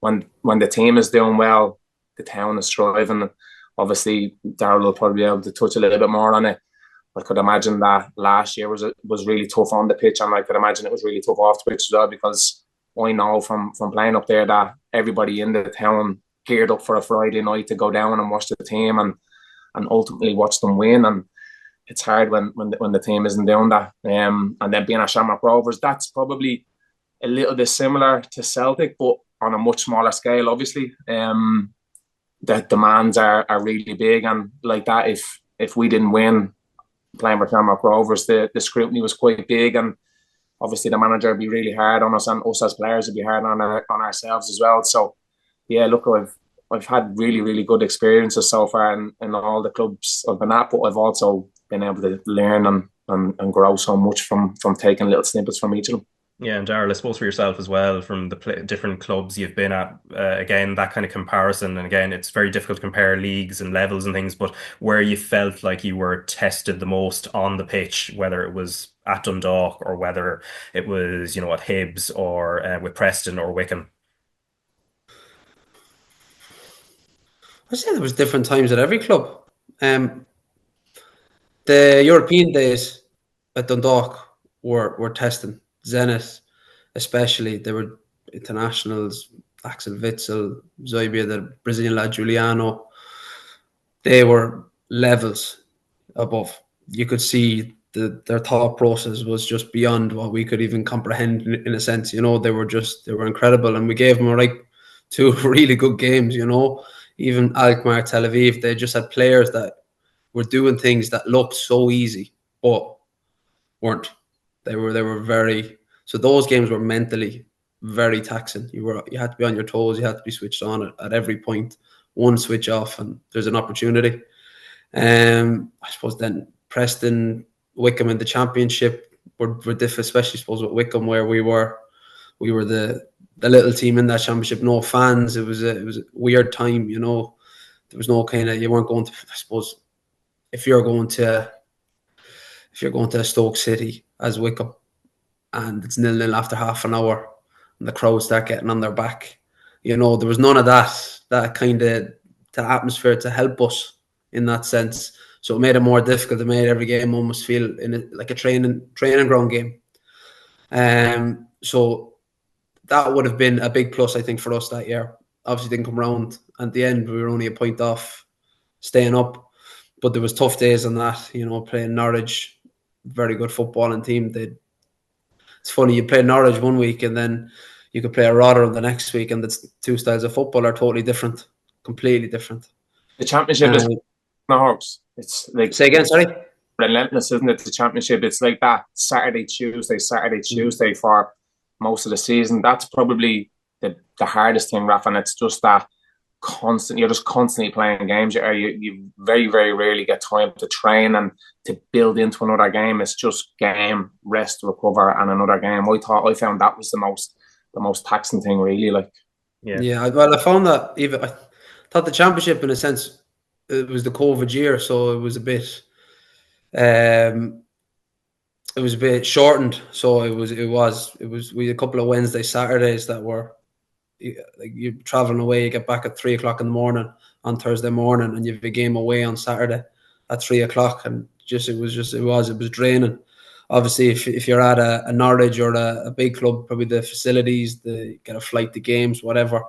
when the team is doing well, the town is thriving. Obviously, Daryl will probably be able to touch a little bit more on it. I could imagine that last year was really tough on the pitch, and I could imagine it was really tough off the pitch as well, because I know from playing up there that everybody in the town geared up for a Friday night to go down and watch the team and ultimately watch them win. And it's hard when the team isn't doing that. And then being at Shamrock Rovers, that's probably a little bit similar to Celtic, but on a much smaller scale, obviously. The demands are really big, and like that, if we didn't win playing for Shamrock Rovers, the scrutiny was quite big, and obviously the manager would be really hard on us, and us as players would be hard on ourselves as well. So yeah, look, I've had really, really good experiences so far in all the clubs I've been at, but I've also been able to learn and grow so much from taking little snippets from each of them. Yeah, and Daryl, I suppose for yourself as well, from the different clubs you've been at, again, that kind of comparison, and again, it's very difficult to compare leagues and levels and things, but where you felt like you were tested the most on the pitch, whether it was at Dundalk or whether it was, at Hibs or with Preston or Wycombe? I'd say there was different times at every club. The European days at Dundalk were testing. Zenit, especially, they were internationals. Axel Witsel, Zoibia, the Brazilian lad Juliano, they were levels above. You could see their thought process was just beyond what we could even comprehend in a sense. They were incredible, and we gave them 2 really good games. Even Alkmaar, Tel Aviv, they just had players that were doing things that looked so easy but weren't. They were very. So those games were mentally very taxing. You had to be on your toes. You had to be switched on at every point. One switch off, and there's an opportunity. I suppose then Preston, Wickham in the Championship were different, especially I suppose with Wickham, where we were the little team in that Championship. No fans. It was a weird time, you know. There was no kind of, you weren't going to, I suppose, if you're going to Stoke City as Wickham and it's 0-0 after half an hour and the crowd start getting on their back, you know, there was none of that kind of atmosphere to help us in that sense. So it made it more difficult. It made every game almost feel like a training ground game. So that would have been a big plus, I think, for us that year. Obviously didn't come round. At the end, we were only a point off staying up. But there was tough days on that, you know, playing Norwich, very good footballing team. It's funny, you play Norwich one week and then you could play a Rotherham the next week, and the two styles of football are totally different, completely different. The Championship is no hopes. It's like, say again, sorry? Relentless, isn't it? The Championship, it's like that Saturday, Tuesday for most of the season. That's probably the hardest thing, Raf, and it's just that you're just constantly playing games. You very, very rarely get time to train and to build into another game. It's just game, rest, recover, and another game. I found that was the most taxing thing, really. Like, well, I found that I thought the Championship, in a sense, it was the COVID year, so it was a bit shortened. So it was we had a couple of Wednesday, Saturdays that were like you're traveling away. You get back at 3 o'clock in the morning on Thursday morning, and you have a game away on Saturday at 3 o'clock, and it was draining. Obviously, if you're at a Norwich or a big club, probably the facilities, get a flight to games, whatever.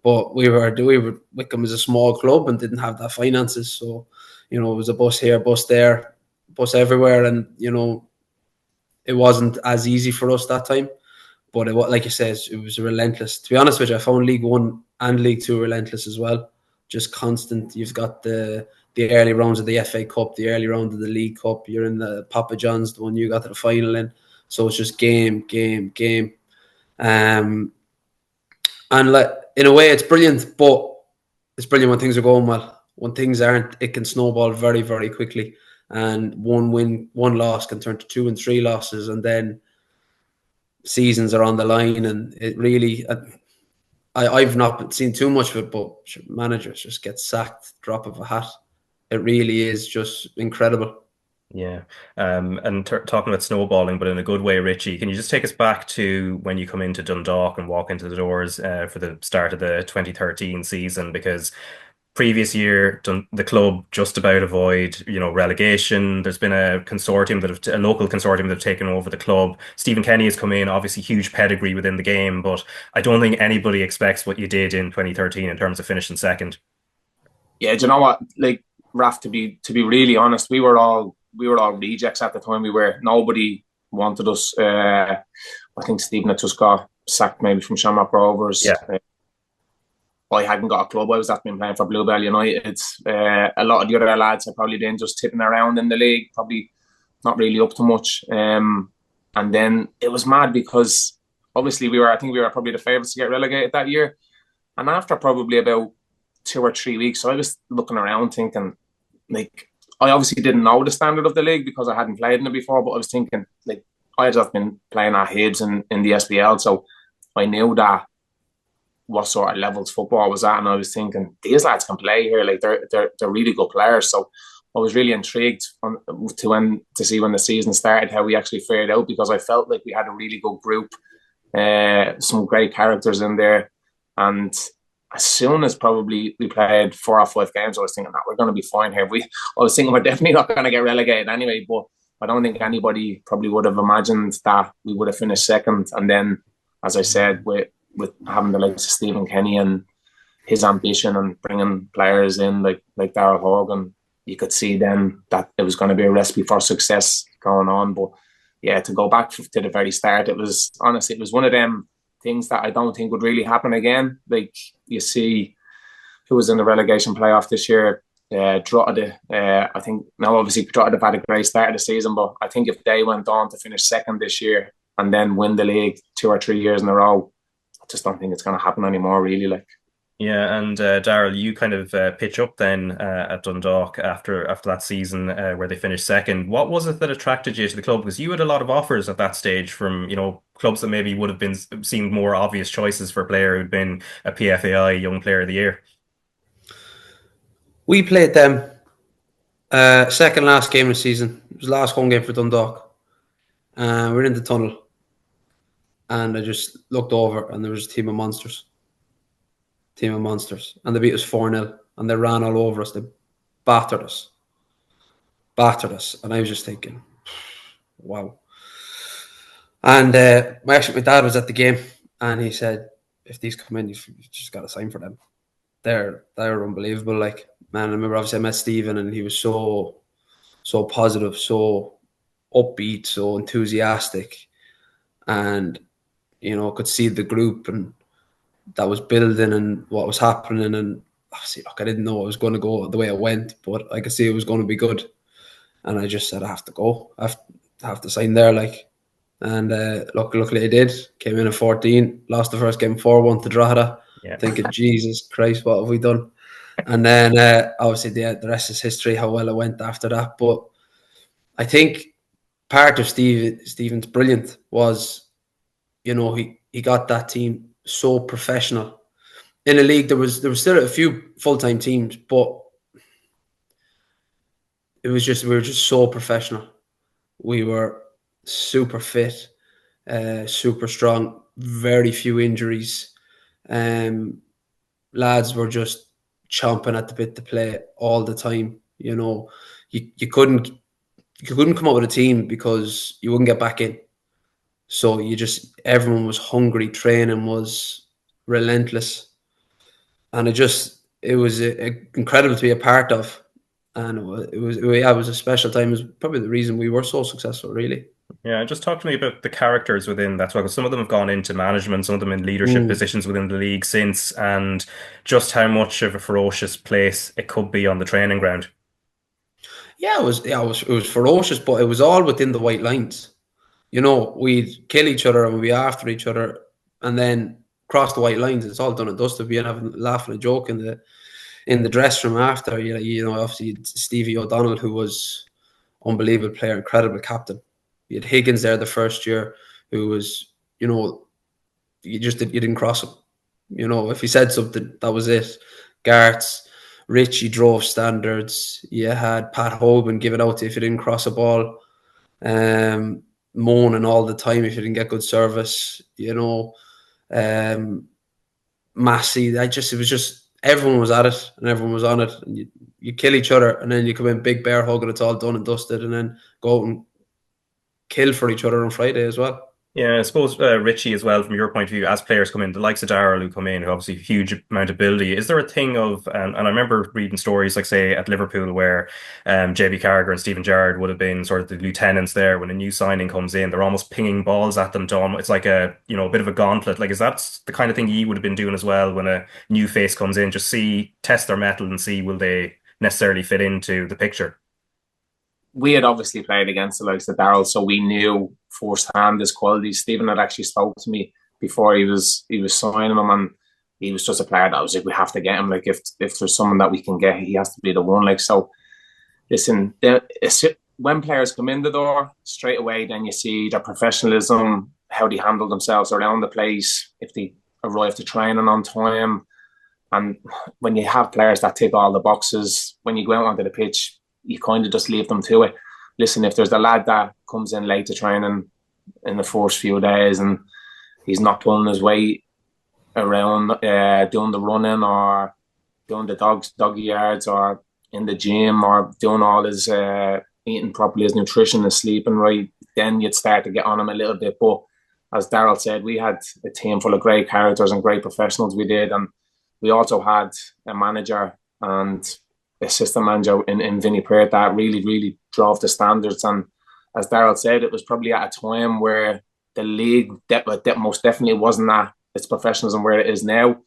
But Wickham was a small club and didn't have that finances, so you know it was a bus here, bus there, bus everywhere, and you know it wasn't as easy for us that time. But like you said, it was relentless. To be honest with you, I found League One and League Two relentless as well. Just constant. You've got the early rounds of the FA Cup, the early round of the League Cup. You're in the Papa John's, the one you got to the final in. So it's just game. And like in a way, it's brilliant, but it's brilliant when things are going well. When things aren't, it can snowball very, very quickly. And one win, one loss can turn to 2 and 3 losses, and then seasons are on the line. And it really, I've not seen too much of it, but managers just get sacked, drop of a hat. It really is just incredible. Yeah. And talking about snowballing, but in a good way, Richie, can you just take us back to when you come into Dundalk and walk into the doors for the start of the 2013 season? Because previous year, the club just about avoid, relegation. There's been a local consortium that have taken over the club. Stephen Kenny has come in, obviously huge pedigree within the game, but I don't think anybody expects what you did in 2013 in terms of finishing second. Yeah, do you know what? Like, Raf, to be really honest, we were all rejects at the time. Nobody wanted us. I think Stephen had just got sacked maybe from Shamrock Rovers. Yeah. I hadn't got a club. I was been playing for Bluebell United. A lot of the other lads are probably then just tipping around in the league, probably not really up to much. And then it was mad because obviously I think we were probably the favourites to get relegated that year. And after probably about 2 or 3 weeks, I was looking around thinking, like, I obviously didn't know the standard of the league because I hadn't played in it before, but I was thinking, like, I had just been playing at Hibs in the SPL, so I knew that what sort of levels football was at, and I was thinking, these lads can play here, like they're really good players. So I was really intrigued to see when the season started how we actually fared out, because I felt like we had a really good group, some great characters in there, and as soon as probably we played 4 or 5 games, I was thinking, we're going to be fine here. I was thinking we're definitely not going to get relegated anyway, but I don't think anybody probably would have imagined that we would have finished second. And then, as I said, with having the likes of Stephen Kenny and his ambition and bringing players in like Daryl Horgan, you could see then that it was going to be a recipe for success going on. But yeah, to go back to the very start, it was one of them things that I don't think would really happen again. Like, you see who was in the relegation playoff this year, Drogheda. I think now obviously Drogheda have had a great start of the season, but I think if they went on to finish second this year and then win the league 2 or 3 years in a row, I just don't think it's going to happen anymore, really. Like, Yeah, and Daryl, you kind of pitch up then at Dundalk after that season where they finished second. What was it that attracted you to the club? Because you had a lot of offers at that stage from, clubs that maybe would have been seemed more obvious choices for a player who'd been a PFAI Young Player of the Year. We played them second last game of the season. It was the last home game for Dundalk. We're in the tunnel. And I just looked over and there was a team of monsters. And they beat us 4-0. And they ran all over us. They battered us. And I was just thinking, wow. And my dad was at the game. And he said, if these come in, you've just got to sign for them. They're unbelievable. Like, man, I remember obviously I met Stephen and he was so positive, so upbeat, so enthusiastic. And could see the group and that was building and what was happening. And obviously, look, I didn't know it was going to go the way it went, but I could see it was going to be good. And I just said, I have to go. I have to sign there, like. And luckily I did. Came in at 14, lost the first game 4-1 to Drogheda. Yeah. Thinking, Jesus Christ, what have we done? And then obviously the rest is history, how well it went after that. But I think part of Stephen's brilliant was, he got that team so professional. In a league, there was still a few full-time teams, but we were just so professional. We were super fit, super strong, very few injuries. Lads were just chomping at the bit to play all the time. You couldn't come up with a team because you wouldn't get back in. So everyone was hungry. Training was relentless, and it was incredible to be a part of. And it was a special time. It was probably the reason we were so successful, really. Yeah, just talk to me about the characters within that. Because some of them have gone into management, some of them in leadership positions within the league since, and just how much of a ferocious place it could be on the training ground. Yeah, it was ferocious, but it was all within the white lines. We'd kill each other and we'd be after each other, and then cross the white lines. It's all done and dusted. We'd have laughing a joke in the dressing room after. Obviously Stevie O'Donnell, who was unbelievable player, incredible captain. You had Higgins there the first year, who was, you didn't cross him. If he said something, that was it. Garts, Richie drove standards. You had Pat Hoban giving out if you didn't cross a ball. Moaning all the time if you didn't get good service. Massey. It was just everyone was at it and everyone was on it. And you kill each other and then you come in big bear hug and it's all done and dusted, and then go out and kill for each other on Friday as well. Yeah, I suppose Richie as well, from your point of view, as players come in, the likes of Daryl who come in, who obviously huge amount of ability. Is there a thing of, and I remember reading stories like, say, at Liverpool where JB Carragher and Stephen Gerrard would have been sort of the lieutenants there. When a new signing comes in, they're almost pinging balls at them. It's like a bit of a gauntlet. Like, is that the kind of thing you would have been doing as well when a new face comes in? Just test their mettle and see will they necessarily fit into the picture? We had obviously played against the likes of Daryl, so we knew firsthand his qualities. Stephen had actually spoke to me before he was signing him, and he was just a player that was like, we have to get him. Like, if there's someone that we can get, he has to be the one. Like, so listen, when players come in the door, straight away, then you see their professionalism, how they handle themselves around the place, if they arrive to training on time. And when you have players that tick all the boxes, when you go out onto the pitch, you kind of just leave them to it. Listen, if there's a lad that comes in late to training in the first few days and he's not pulling his weight around doing the running or doing the doggy yards or in the gym or doing all his eating properly, his nutrition, his sleeping right, then you'd start to get on him a little bit. But as Daryl said, we had a team full of great characters and great professionals. We did, and we also had a manager and assistant manager in Vinnie Peart that really, really drove the standards. And as Daryl said, it was probably at a time where the league most definitely wasn't at its professionalism where it is now.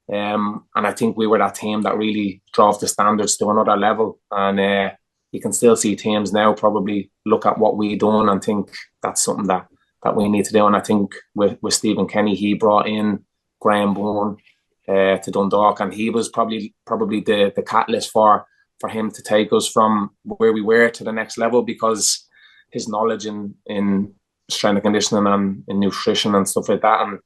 And I think we were that team that really drove the standards to another level. And you can still see teams now probably look at what we done and think that's something that we need to do. And I think with Stephen Kenny, he brought in Graham Bourne, to Dundalk, and he was probably the catalyst for him to take us from where we were to the next level, because his knowledge in strength and conditioning and in nutrition and stuff like that. And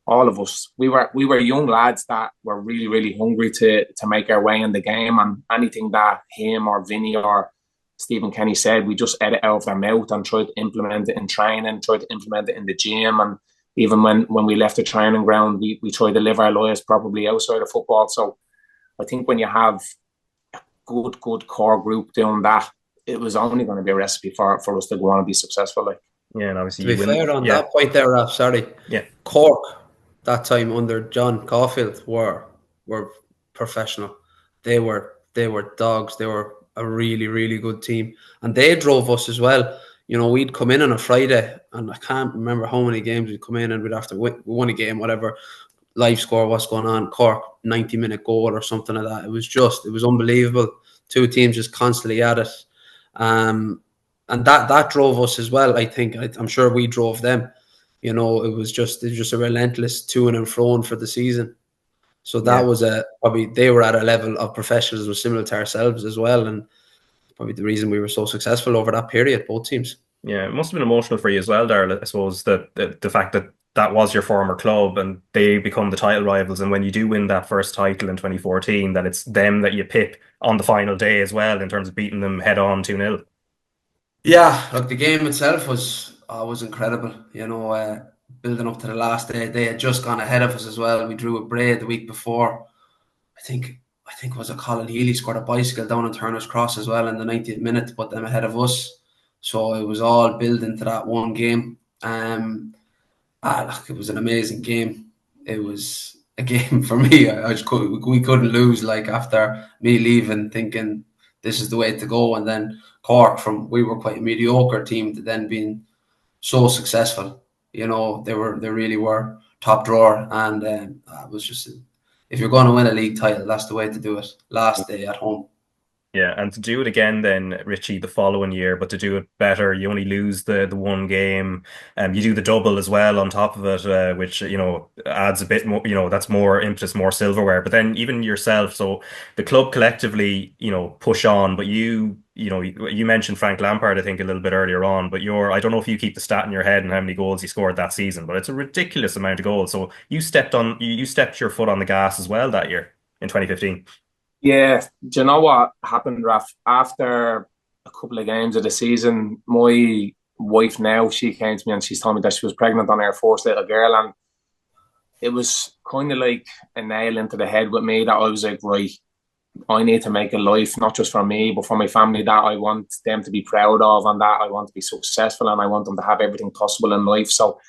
all of us, we were young lads that were really, really hungry to make our way in the game, and anything that him or Vinny or Stephen Kenny said, we just ate it out of their mouth and tried to implement it in training, tried to implement it in the gym. And even when we left the training ground, we tried to live our lives probably outside of football. So I think when you have a good core group doing that, it was only going to be a recipe for us to go on and be successful. Like, yeah, and obviously to be fair on that point there, Raf, sorry. Yeah. Cork that time under John Caulfield were professional. They were dogs. They were a really, really good team, and they drove us as well. You know, we'd come in on a Friday, and I can't remember how many games we'd come in, and we'd have to win a game, whatever live score, what's going on. Cork 90-minute goal or something like that. It was unbelievable. Two teams just constantly at it, and that drove us as well. I think I'm sure we drove them. You know, it was just a relentless to and fro for the season. So that was probably they were at a level of professionalism similar to ourselves as well, and probably the reason we were so successful over that period, both teams. Yeah, it must have been emotional for you as well, Daryl, I suppose, that the fact that was your former club and they become the title rivals, and when you do win that first title in 2014, that it's them that you pip on the final day as well in terms of beating them head on 2-0. Yeah, look, the game itself was incredible. You know, building up to the last day, they had just gone ahead of us as well. We drew a braid the week before. I think it was Colin Healy scored a bicycle down on Turner's Cross as well in the 90th minute to put them ahead of us. So it was all building to that one game. Look, it was an amazing game. It was a game for me. We couldn't lose. Like, after me leaving, thinking this is the way to go, and then Cork, we were quite a mediocre team, to then being so successful. You know, they really were top drawer, and it was just, if you're going to win a league title, that's the way to do it. Last day at home. Yeah, and to do it again then, Richie, the following year, but to do it better, you only lose the one game, and you do the double as well on top of it, which, you know, adds a bit more, you know, that's more impetus, more silverware. But then even yourself, so the club collectively, you know, push on, but you know, you mentioned Frank Lampard, I think, a little bit earlier on, but I don't know if you keep the stat in your head and how many goals he scored that season, but it's a ridiculous amount of goals. So you stepped your foot on the gas as well that year in 2015. Yeah, do you know what happened, Raf? After a couple of games of the season, my wife now, she came to me and she's told me that she was pregnant on her first little girl, and it was kind of like a nail into the head with me that I was like, right, I need to make a life, not just for me, but for my family, that I want them to be proud of, and that I want to be successful, and I want them to have everything possible in life. So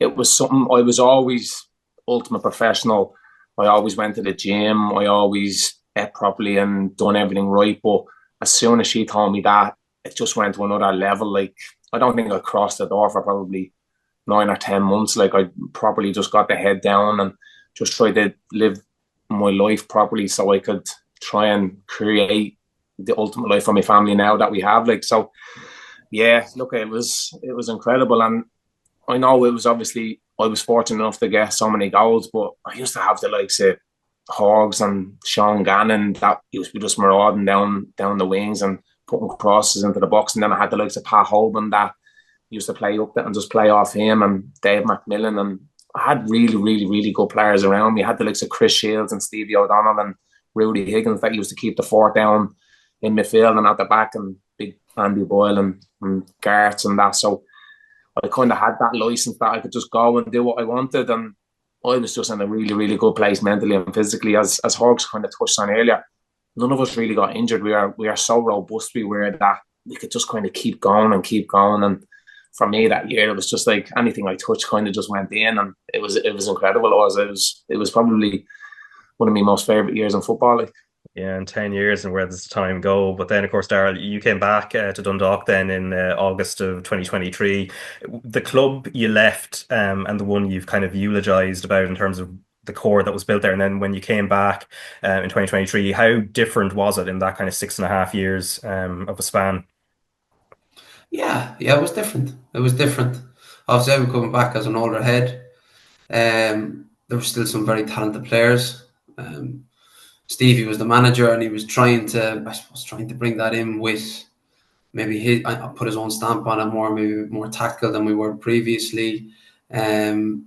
it was something, I was always ultimate professional. I always went to the gym. I always ate properly and done everything right. But as soon as she told me that, it just went to another level. Like, I don't think I crossed the door for probably 9 or 10 months. Like, I properly just got the head down and just tried to live my life properly so I could try and create the ultimate life for my family now that we have. Like, so yeah, look, it was incredible. And I know it was obviously, I was fortunate enough to get so many goals, but I used to have the likes of Horgs and Sean Gannon that used to be just marauding down the wings and putting crosses into the box. And then I had the likes of Pat Hoban that used to play up there and just play off him, and Dave McMillan. And I had really, really, really good players around me. I had the likes of Chris Shields and Stevie O'Donnell and Rudy Higgins that used to keep the fort down in midfield and at the back, and big Andy Boyle and Garth and that. So I kind of had that license that I could just go and do what I wanted. And I was just in a really, really good place mentally and physically. As Horgs kind of touched on earlier, none of us really got injured. We are so robust, we were, that we could just kind of keep going and keep going. And for me that year, it was just like anything I touched kind of just went in, and it was incredible. It was probably one of my most favourite years in football. Like. Yeah, in 10 years, and where does the time go? But then, of course, Daryl, you came back to Dundalk then in August of 2023. The club you left and the one you've kind of eulogised about in terms of the core that was built there, and then when you came back in 2023, how different was it in that kind of 6.5 years of a span? Yeah, it was different. Obviously, I'm coming back as an older head. there were still some very talented players. Stevie was the manager, and he was trying to bring that in with maybe put his own stamp on it, maybe more tactical than we were previously, and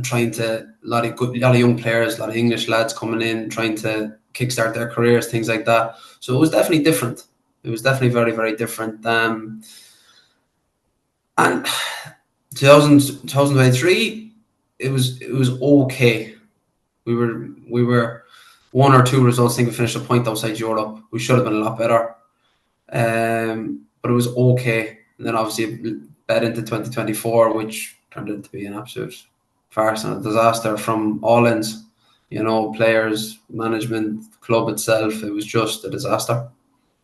trying to a lot of young players, a lot of English lads coming in, trying to kickstart their careers, things like that. So it was definitely different. It was definitely very, very different. And 2023, it was okay. We were 1 or 2 results. I think we finished a point outside Europe. We should have been a lot better. But it was okay. And then obviously led into 2024, which turned out to be an absolute farce and a disaster from all ends. You know, players, management, club itself. It was just a disaster.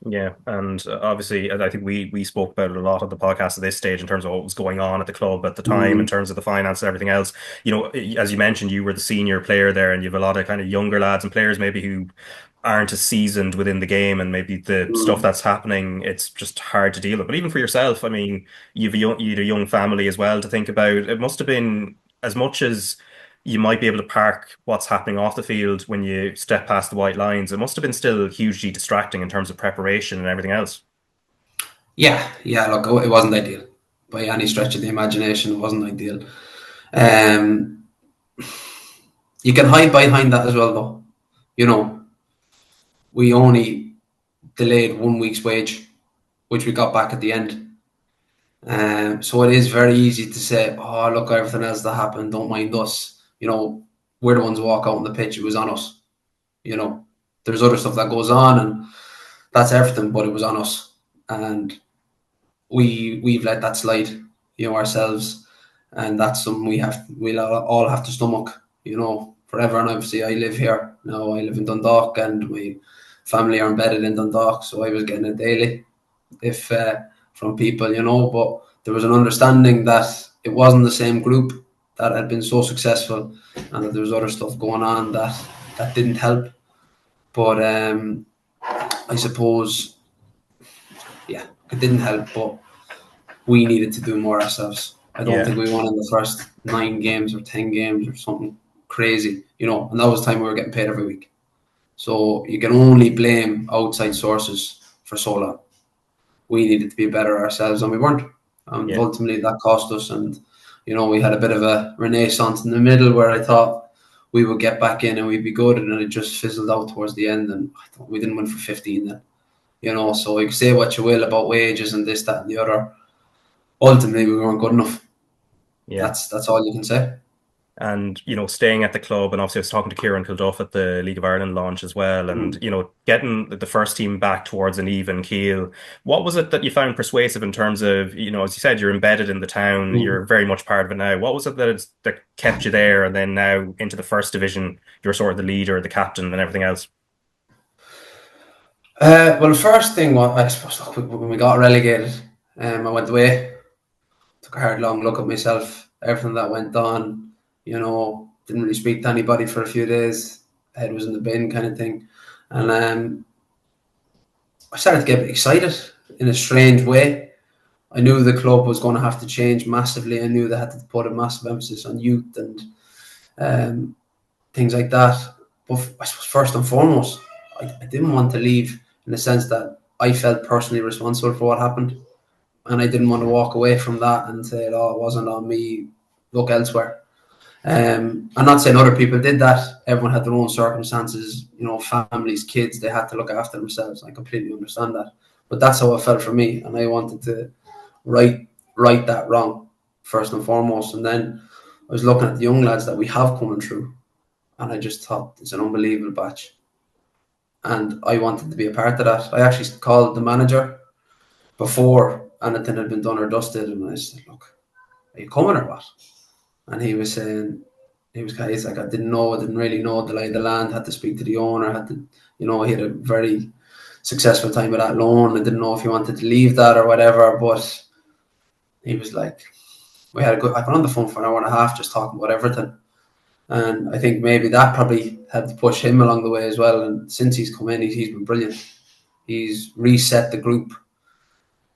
Yeah, and obviously, I think we spoke about it a lot on the podcast at this stage in terms of what was going on at the club at the time, in terms of the finance and everything else. You know, as you mentioned, you were the senior player there, and you have a lot of kind of younger lads and players maybe who aren't as seasoned within the game, and maybe the stuff that's happening, it's just hard to deal with. But even for yourself, I mean, you had a young family as well to think about. It must have been, as much as you might be able to park what's happening off the field when you step past the white lines, it must have been still hugely distracting in terms of preparation and everything else. Yeah, look, it wasn't ideal. By any stretch of the imagination, it wasn't ideal. You can hide behind that as well, though. You know, we only delayed 1 week's wage, which we got back at the end. So it is very easy to say, oh, look, everything else that happened, don't mind us. You know, we're the ones who walk out on the pitch. It was on us. You know, there's other stuff that goes on, and that's everything, but it was on us. And we've let that slide, you know, ourselves. And that's something we'll all have to stomach, you know, forever. And obviously I live here now. I live in Dundalk, and my family are embedded in Dundalk. So I was getting it daily from people, you know, but there was an understanding that it wasn't the same group that had been so successful, and that there was other stuff going on that didn't help. But I suppose, yeah, it didn't help, but we needed to do more ourselves. I don't think we won in the first 9 games or 10 games or something crazy, you know, and that was the time we were getting paid every week. So you can only blame outside sources for so long. We needed to be better ourselves, and we weren't. Ultimately, that cost us. And, you know, we had a bit of a renaissance in the middle where I thought we would get back in and we'd be good, and then it just fizzled out towards the end, and I thought we didn't win for 15 then. You know, so you can say what you will about wages and this, that, and the other. Ultimately, we weren't good enough. Yeah, that's all you can say. And, you know, staying at the club, and obviously I was talking to Kieran Kilduff at the League of Ireland launch as well, and, you know, getting the first team back towards an even keel. What was it that you found persuasive in terms of, you know, as you said, you're embedded in the town, you're very much part of it now. What was it that kept you there, and then now into the First Division, you're sort of the leader, the captain, and everything else? Well, the first thing was, I suppose, when we got relegated, I went away, took a hard, long look at myself, everything that went on. You know, didn't really speak to anybody for a few days. Head was in the bin, kind of thing. And I started to get a bit excited in a strange way. I knew the club was going to have to change massively. I knew they had to put a massive emphasis on youth and things like that. But I suppose first and foremost, I didn't want to leave, in the sense that I felt personally responsible for what happened. And I didn't want to walk away from that and say, oh, it wasn't on me, look elsewhere. I'm not saying other people did that. Everyone had their own circumstances, you know, families, kids, they had to look after themselves. I completely understand that. But that's how it felt for me. And I wanted to right that wrong, first and foremost. And then I was looking at the young lads that we have coming through, and I just thought it's an unbelievable batch. And I wanted to be a part of that. I actually called the manager before anything had been done or dusted, and I said, look, are you coming or what? And he was saying, he's like, I didn't really know the lay of the land, had to speak to the owner, had to, you know, he had a very successful time with that loan. I didn't know if he wanted to leave that or whatever, but he was like, I've been on the phone for an hour and a half just talking about everything. And I think maybe that probably had to push him along the way as well. And since he's come in, he's been brilliant. He's reset the group.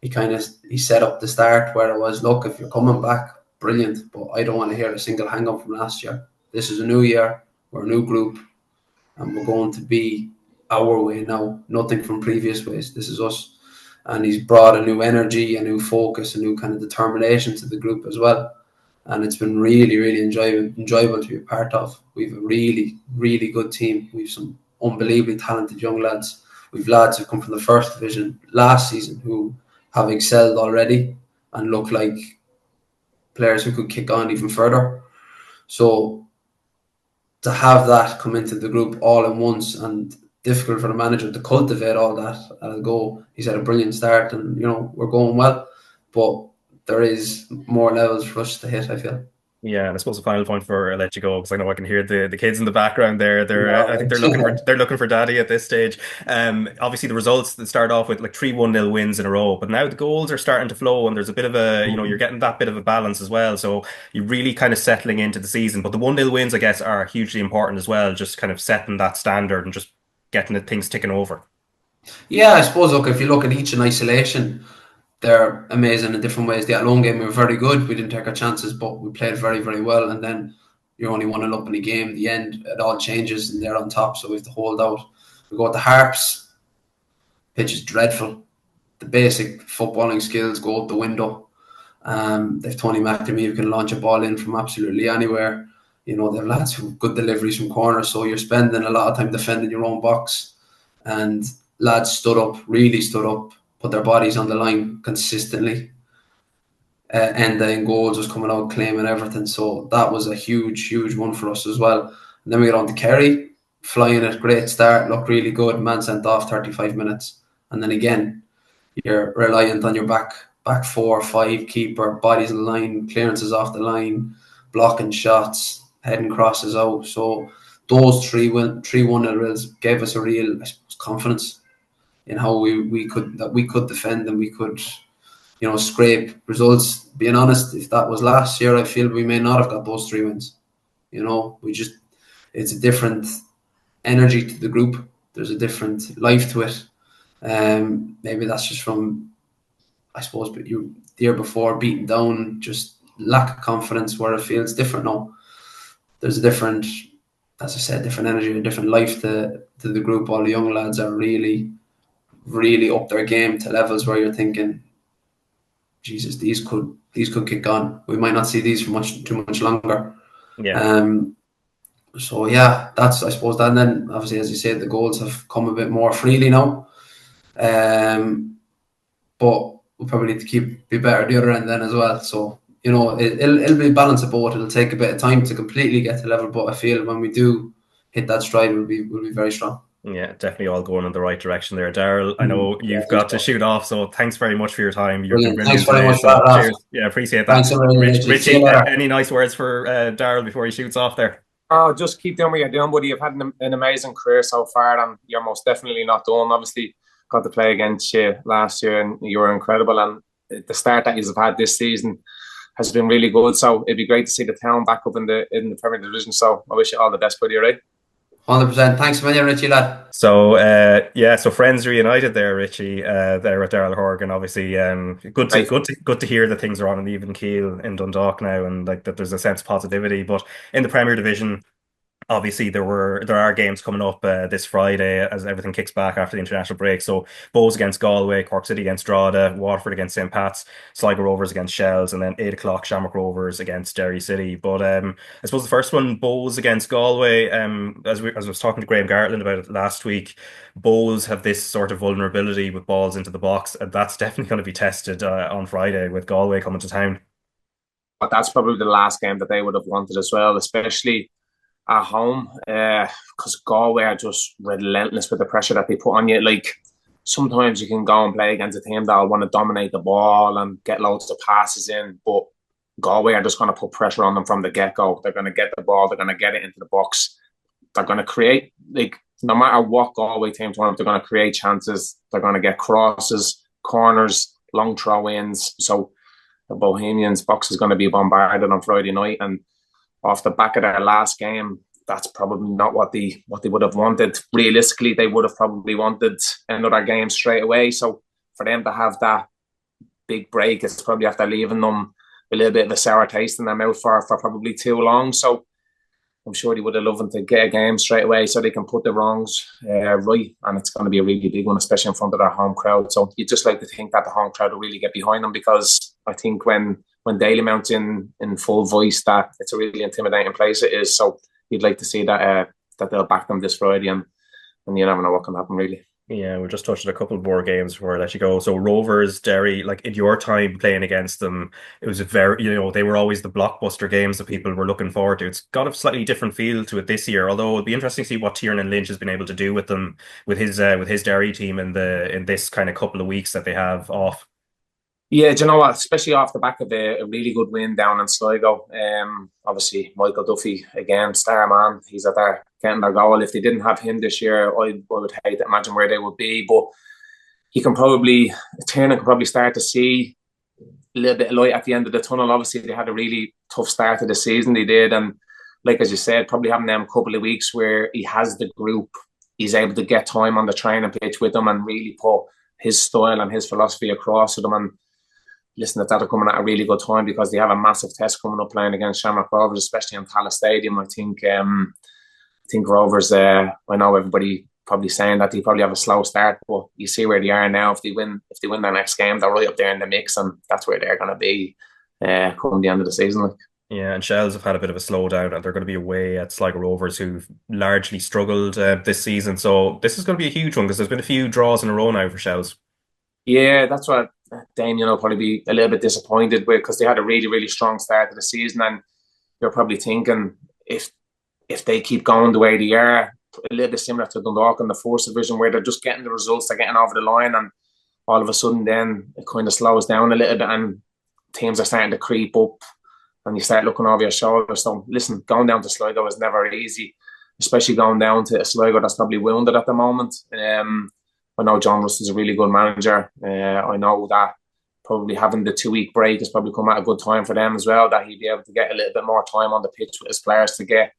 He set up the start where it was, look, if you're coming back, brilliant, but I don't want to hear a single hang up from last year. this is a new year, we're a new group, and we're going to be our way now, nothing from previous ways. This is us. And he's brought a new energy, a new focus, a new kind of determination to the group as well. And it's been really, really enjoyable to be a part of. We've a really, really good team. We've some unbelievably talented young lads. We've lads who come from the First Division last season who have excelled already and look like players who could kick on even further. So to have that come into the group all at once, and difficult for the manager to cultivate all that at a go. He's had a brilliant start, and we're going well, but there is more levels for us to hit, I feel. Yeah, and I suppose the final point before I let you go, because I know I can hear the kids in the background there. I think they're looking for daddy at this stage. Obviously the results that start off with like 3-1-0 wins in a row, but now the goals are starting to flow, and there's a bit of a you're getting that bit of a balance as well. So you're really kind of settling into the season. But the 1-0 wins, I guess, are hugely important as well. Just kind of setting that standard and just getting the things ticking over. Yeah, I suppose. Look, if you look at each in isolation, they're amazing in different ways. The Athlone game, we were very good. We didn't take our chances, but we played very, very well. And then you're only 1-0 up in the game. The end, it all changes, and they're on top, so we have to hold out. We go to Harps. Pitch is dreadful. The basic footballing skills go out the window. They've Tony McNamee who can launch a ball in from absolutely anywhere. They have lads who have good deliveries from corners, so you're spending a lot of time defending your own box. And lads really stood up, put their bodies on the line consistently. Ending goals was coming out, claiming everything. So that was a huge, huge one for us as well. And then we get on to Kerry, flying it, great start, looked really good. Man sent off 35 minutes. And then again, you're reliant on your back 4 or 5 keeper, bodies on the line, clearances off the line, blocking shots, heading crosses out. So those 3-1 drills gave us a real, I suppose, confidence in how we could defend, and we could scrape results. Being honest, if that was last year, I feel we may not have got those 3 wins. It's a different energy to the group. There's a different life to it. Maybe that's just from, I suppose, but the year before beaten down, just lack of confidence, where it feels different now. There's a different, as I said, different energy, a different life to the group. All the young lads are really, really up their game to levels where you're thinking, Jesus, these could kick on. We might not see these for too much longer. Yeah. So yeah, that's, I suppose, that. And then obviously, as you said, the goals have come a bit more freely now. But we'll probably need to be better at the other end then as well. So it'll be a balance of both. It'll take a bit of time to completely get to level, but I feel when we do hit that stride, we'll be very strong. Yeah, definitely all going in the right direction there, Daryl. I know you've got to shoot off, so thanks very much for your time. You're brilliant. Thanks very much for that, Raf. Cheers. Yeah, appreciate that. Thanks, Richie, any nice words for Daryl before he shoots off there? Oh, just keep doing what you're doing, buddy. You've had an amazing career so far, and you're most definitely not done. Obviously, got to play against you last year, and you were incredible. And the start that you've had this season has been really good. So it'd be great to see the town back up in the Premier Division. So I wish you all the best, buddy. All right. 100%. Thanks a million, Richie, lad. So so friends reunited there, Richie. There with Daryl Horgan, obviously. Good to hear that things are on an even keel in Dundalk now, and like that there's a sense of positivity. But in the Premier Division, obviously there are games coming up this Friday as everything kicks back after the international break. So Bows against Galway, Cork City against Drogheda, Waterford against St. Pat's, Sligo Rovers against Shells, and then 8 o'clock Shamrock Rovers against Derry City. But I suppose the first one, Bows against Galway, as I was talking to Graham Gartland about it last week, Bows have this sort of vulnerability with balls into the box, and that's definitely going to be tested on Friday with Galway coming to town. But that's probably the last game that they would have wanted as well, especially at home, because Galway are just relentless with the pressure that they put on you. Like, sometimes you can go and play against a team that'll want to dominate the ball and get loads of passes in, but Galway are just going to put pressure on them from the get-go. They're going to get the ball, they're going to get it into the box, they're going to create, like, no matter what Galway team turn up, they're going to create chances, they're going to get crosses, corners, long throw-ins. So the Bohemians' box is going to be bombarded on Friday night, and off the back of their last game, that's probably not what they would have wanted. Realistically, they would have probably wanted another game straight away. So for them to have that big break, it's probably after leaving them a little bit of a sour taste in their mouth for probably too long. So I'm sure they would have loved them to get a game straight away so they can put the wrongs right. And it's going to be a really big one, especially in front of their home crowd. So you'd just like to think that the home crowd will really get behind them, because I think when Dalymount's in full voice, that it's a really intimidating place it is. So you'd like to see that that they'll back them this Friday, and you never know what can happen, really. Yeah, we just touched on a couple more games before I let you go. So Rovers, Derry, like in your time playing against them, it was a very, they were always the blockbuster games that people were looking forward to. It's got a slightly different feel to it this year, although it'll be interesting to see what Tiernan Lynch has been able to do with them, with his Derry team in this kind of couple of weeks that they have off. Yeah, do you know what? Especially off the back of a really good win down in Sligo. Obviously, Michael Duffy, again, star man. He's at there getting their goal. If they didn't have him this year, I would hate to imagine where they would be. But Tiernan can probably start to see a little bit of light at the end of the tunnel. Obviously, they had a really tough start to the season, they did. And like as you said, probably having them a couple of weeks where he has the group, he's able to get time on the training pitch with them and really put his style and his philosophy across to them. And listen, that'll coming at a really good time, because they have a massive test coming up playing against Shamrock Rovers, especially in Tallaght Stadium. I think Rovers, I know everybody probably saying that they probably have a slow start, but you see where they are now. If they win their next game, they're right up there in the mix, and that's where they're going to be come the end of the season. Like. Yeah, and Shells have had a bit of a slowdown, and they're going to be away at Sligo Rovers, who've largely struggled this season. So this is going to be a huge one, because there's been a few draws in a row now for Shells. Yeah, that's what Damien will probably be a little bit disappointed with, because they had a really, really strong start to the season, and you're probably thinking if they keep going the way they are, a little bit similar to Dundalk in the First Division, where they're just getting the results, they're getting over the line, and all of a sudden then it kind of slows down a little bit, and teams are starting to creep up, and you start looking over your shoulder. So listen, going down to Sligo is never easy, especially going down to a Sligo that's probably wounded at the moment. I know John Russ is a really good manager. I know that probably having the 2-week break has probably come at a good time for them as well, that he'd be able to get a little bit more time on the pitch with his players to get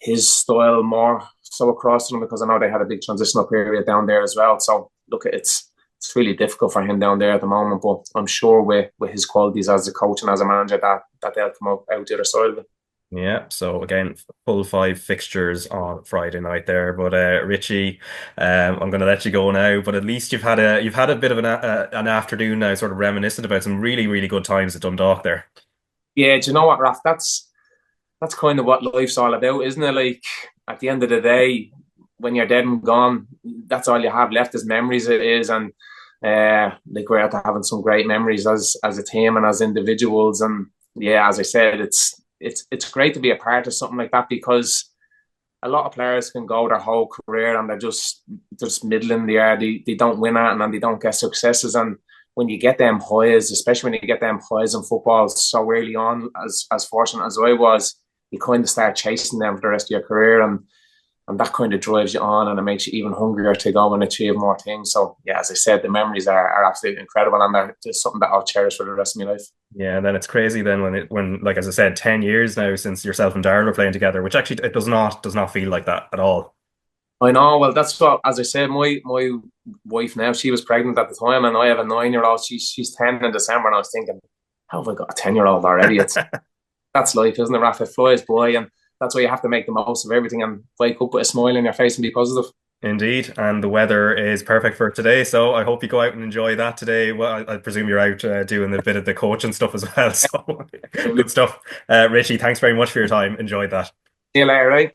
his style more so across to them, because I know they had a big transitional period down there as well. So look, it's really difficult for him down there at the moment, but I'm sure with his qualities as a coach and as a manager that they'll come out the other side of it. Yeah, so again, full 5 fixtures on Friday night there. But Richie, I'm going to let you go now. But at least you've had a bit of an afternoon now, sort of reminiscent about some really, really good times at Dundalk there. Yeah, do you know what, Raf? That's kind of what life's all about, isn't it? Like at the end of the day, when you're dead and gone, that's all you have left is memories. It is, and like we're out having some great memories as a team and as individuals. And yeah, as I said, it's great to be a part of something like that, because a lot of players can go their whole career and they're just middling the air. They don't win at and they don't get successes. And when you get them highs, especially when you get them highs in football so early on, as fortunate as I was, you kind of start chasing them for the rest of your career, and that kind of drives you on, and it makes you even hungrier to go and achieve more things. So yeah, as I said, the memories are absolutely incredible, and they're just something that I'll cherish for the rest of my life. Yeah, and then it's crazy then when like as I said, 10 years now since yourself and Daryl are playing together, which actually it does not feel like that at all. I know. Well, that's what, as I said, my wife now, she was pregnant at the time, and I have a 9-year-old. She's 10 in December, and I was thinking, how have I got a 10-year-old already? That's life, isn't it, Raf? It flies by, and that's why you have to make the most of everything and wake up with a smile on your face and be positive. Indeed, and the weather is perfect for today, so I hope you go out and enjoy that today. Well, I presume you're out doing a bit of the coaching stuff as well, so good stuff. Richie, thanks very much for your time. Enjoyed that. See you later, right?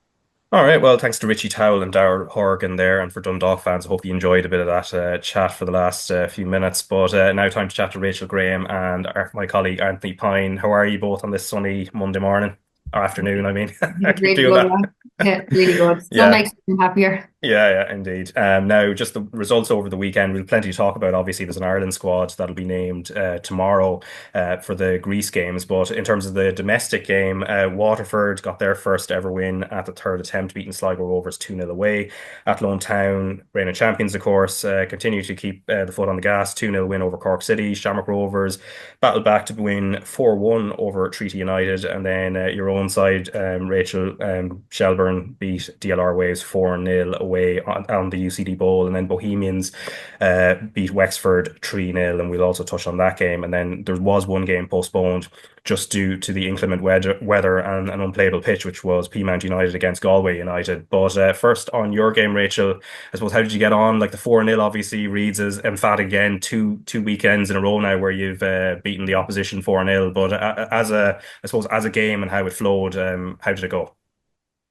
All right, well, thanks to Richie Towell and Daryl Horgan there, and for Dundalk fans, I hope you enjoyed a bit of that chat for the last few minutes. But now time to chat to Rachel Graham and my colleague Anthony Pyne. How are you both on this sunny Monday morning? Or afternoon, I mean. Really good. Yeah, really good. So makes me happier. Yeah, indeed. Now, just the results over the weekend, we'll plenty to talk about. Obviously, there's an Ireland squad that'll be named tomorrow for the Greece games. But in terms of the domestic game, Waterford got their first ever win at the third attempt, beating Sligo Rovers 2-0 away. Athlone Town, reigning champions, of course, continue to keep the foot on the gas. 2-0 win over Cork City. Shamrock Rovers battled back to win 4-1 over Treaty United. And then your own side, Rachel, Shelbourne beat DLR Waves 4-0 away on the UCD Bowl, and then Bohemians beat Wexford 3-0, and we'll also touch on that game. And then there was one game postponed just due to the inclement weather and an unplayable pitch, which was Peamount United against Galway United. But first on your game, Rachel, I suppose, how did you get on? Like the 4-0 obviously reads as emphatic again, two weekends in a row now where you've beaten the opposition 4-0. But I suppose as a game and how it flowed, how did it go?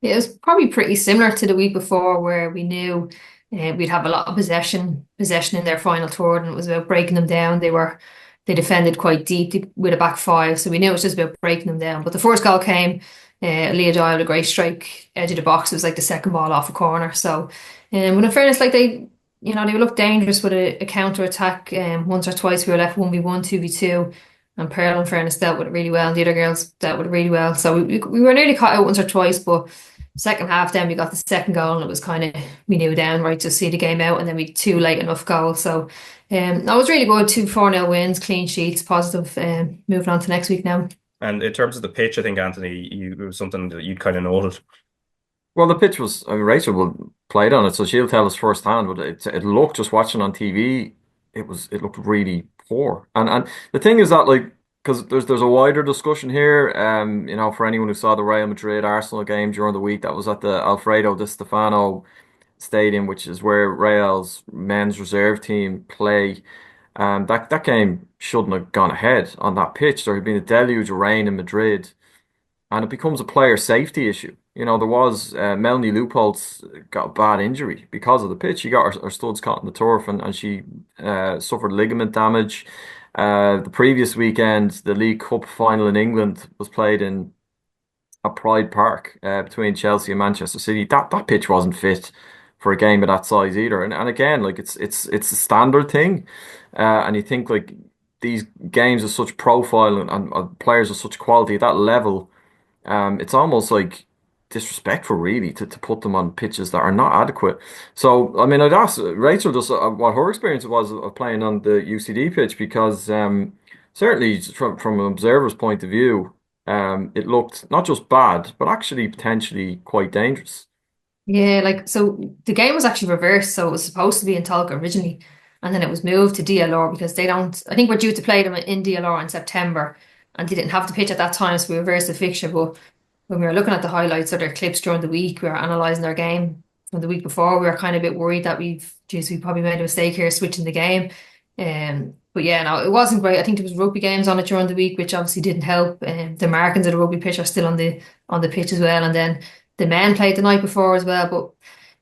Yeah, it was probably pretty similar to the week before, where we knew we'd have a lot of possession in their final third, and it was about breaking them down. They defended quite deep with a back five, so we knew it was just about breaking them down. But the first goal came, Leah Dial with a great strike, edge of the box. It was like the second ball off a corner. So, but in fairness, like they looked dangerous with a counter attack. Once or twice we were left 1v1, 2v2. And Pearl, in fairness, dealt with it really well, and the other girls dealt with it really well. So we were nearly caught out once or twice, but second half then we got the second goal, and it was kind of, we knew down, right, to see the game out, and then we had two late enough goals. So that was really good. 2 4-0 wins, clean sheets, positive, moving on to next week now. And in terms of the pitch, I think, Anthony, it was something that you'd kind of noted. Well, the pitch was, I mean, Rachel will played on it, so she'll tell us firsthand, but it looked, just watching on TV, it looked really poor. And the thing is that, like, because there's a wider discussion here, for anyone who saw the Real Madrid Arsenal game during the week, that was at the Alfredo Di Stefano Stadium, which is where Real's men's reserve team play. That game shouldn't have gone ahead on that pitch. There had been a deluge of rain in Madrid, and it becomes a player safety issue. There was Melanie Leupolz got a bad injury because of the pitch. She got her studs caught in the turf, and she suffered ligament damage. The previous weekend, the League Cup final in England was played at Pride Park between Chelsea and Manchester City. That pitch wasn't fit for a game of that size either. And again, like it's a standard thing, and you think, like, these games of such profile and players of such quality at that level, it's almost like disrespectful, really, to put them on pitches that are not adequate. So, I mean, I'd ask Rachel just what her experience was of playing on the UCD pitch, because certainly from an observer's point of view, it looked not just bad, but actually potentially quite dangerous. Yeah, like, so the game was actually reversed. So it was supposed to be in Tolka originally, and then it was moved to DLR because I think we're due to play them in DLR in September, and they didn't have the pitch at that time, so we reversed the fixture. But when we were looking at the highlights or their clips during the week, we were analysing their game from the week before. We were kind of a bit worried that we probably made a mistake here switching the game. But yeah, no, it wasn't great. I think there was rugby games on it during the week, which obviously didn't help. The markings of the rugby pitch are still on the pitch as well, and then the men played the night before as well. But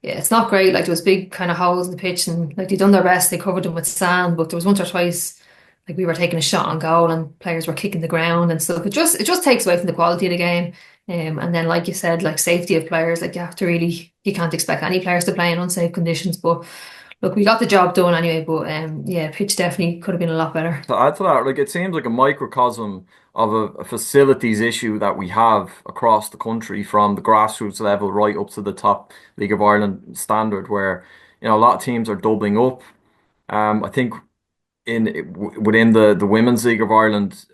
yeah, it's not great. Like, there was big kind of holes in the pitch, and like, they done their best. They covered them with sand, but there was once or twice, like, we were taking a shot on goal and players were kicking the ground and stuff. It just takes away from the quality of the game. And then, like you said, like, safety of players, like, you can't expect any players to play in unsafe conditions. But look, we got the job done anyway. But yeah, pitch definitely could have been a lot better. To add to that, like, it seems like a microcosm of a facilities issue that we have across the country, from the grassroots level right up to the top League of Ireland standard, where a lot of teams are doubling up. I think within the Women's League of Ireland,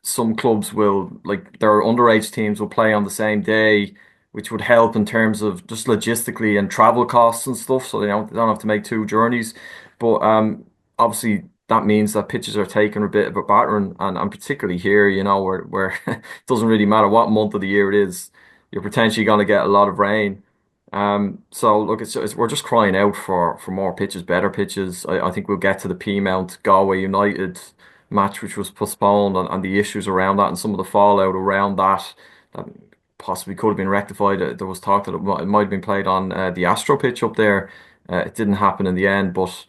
some clubs will, like, their underage teams will play on the same day, which would help in terms of just logistically and travel costs and stuff, so they don't have to make two journeys. But obviously that means that pitches are taking a bit of a battering, and particularly here, where it doesn't really matter what month of the year it is, you're potentially going to get a lot of rain. So look, we're just crying out for more pitches, better pitches. I think we'll get to the Peamount Galway United match, which was postponed, and the issues around that and some of the fallout around that possibly could have been rectified. There was talk that it might have been played on the Astro pitch up there. It didn't happen in the end, but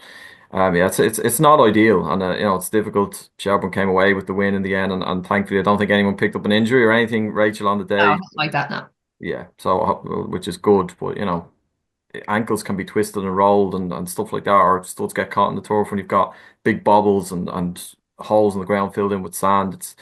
yeah, it's not ideal, and it's difficult. Shelbourne came away with the win in the end, and thankfully I don't think anyone picked up an injury or anything, Rachel, on the day. No, like that, no. Yeah, so, which is good, but ankles can be twisted and rolled and stuff like that, or studs get caught in the turf when you've got big bobbles and holes in the ground filled in with sand.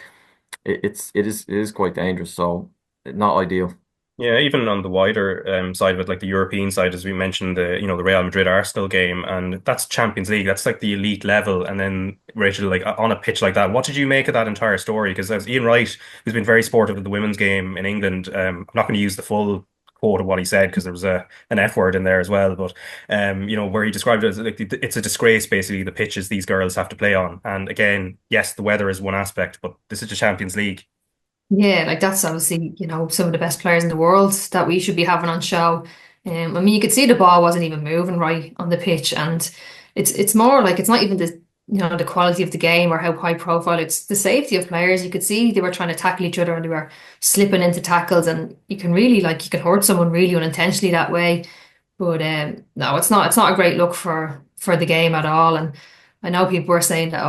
It is quite dangerous, so not ideal. Yeah, even on the wider side of it, like the European side, as we mentioned, the Real Madrid Arsenal game, and that's Champions League. That's like the elite level. And then, Rachel, like, on a pitch like that, what did you make of that entire story? Because as Ian Wright, who's been very supportive of the women's game in England, I'm not going to use the full quoted what he said because there was an F word in there as well. But where he described it as like it's a disgrace, basically, the pitches these girls have to play on. And again, yes, the weather is one aspect, but this is the Champions League. Yeah, like that's obviously, some of the best players in the world that we should be having on show. I mean, you could see the ball wasn't even moving right on the pitch, and it's more like it's not even the quality of the game or how high profile. It's the safety of players. You could see they were trying to tackle each other and they were slipping into tackles, and you can hurt someone really unintentionally that way. But no, it's not a great look for the game at all. And I know people were saying that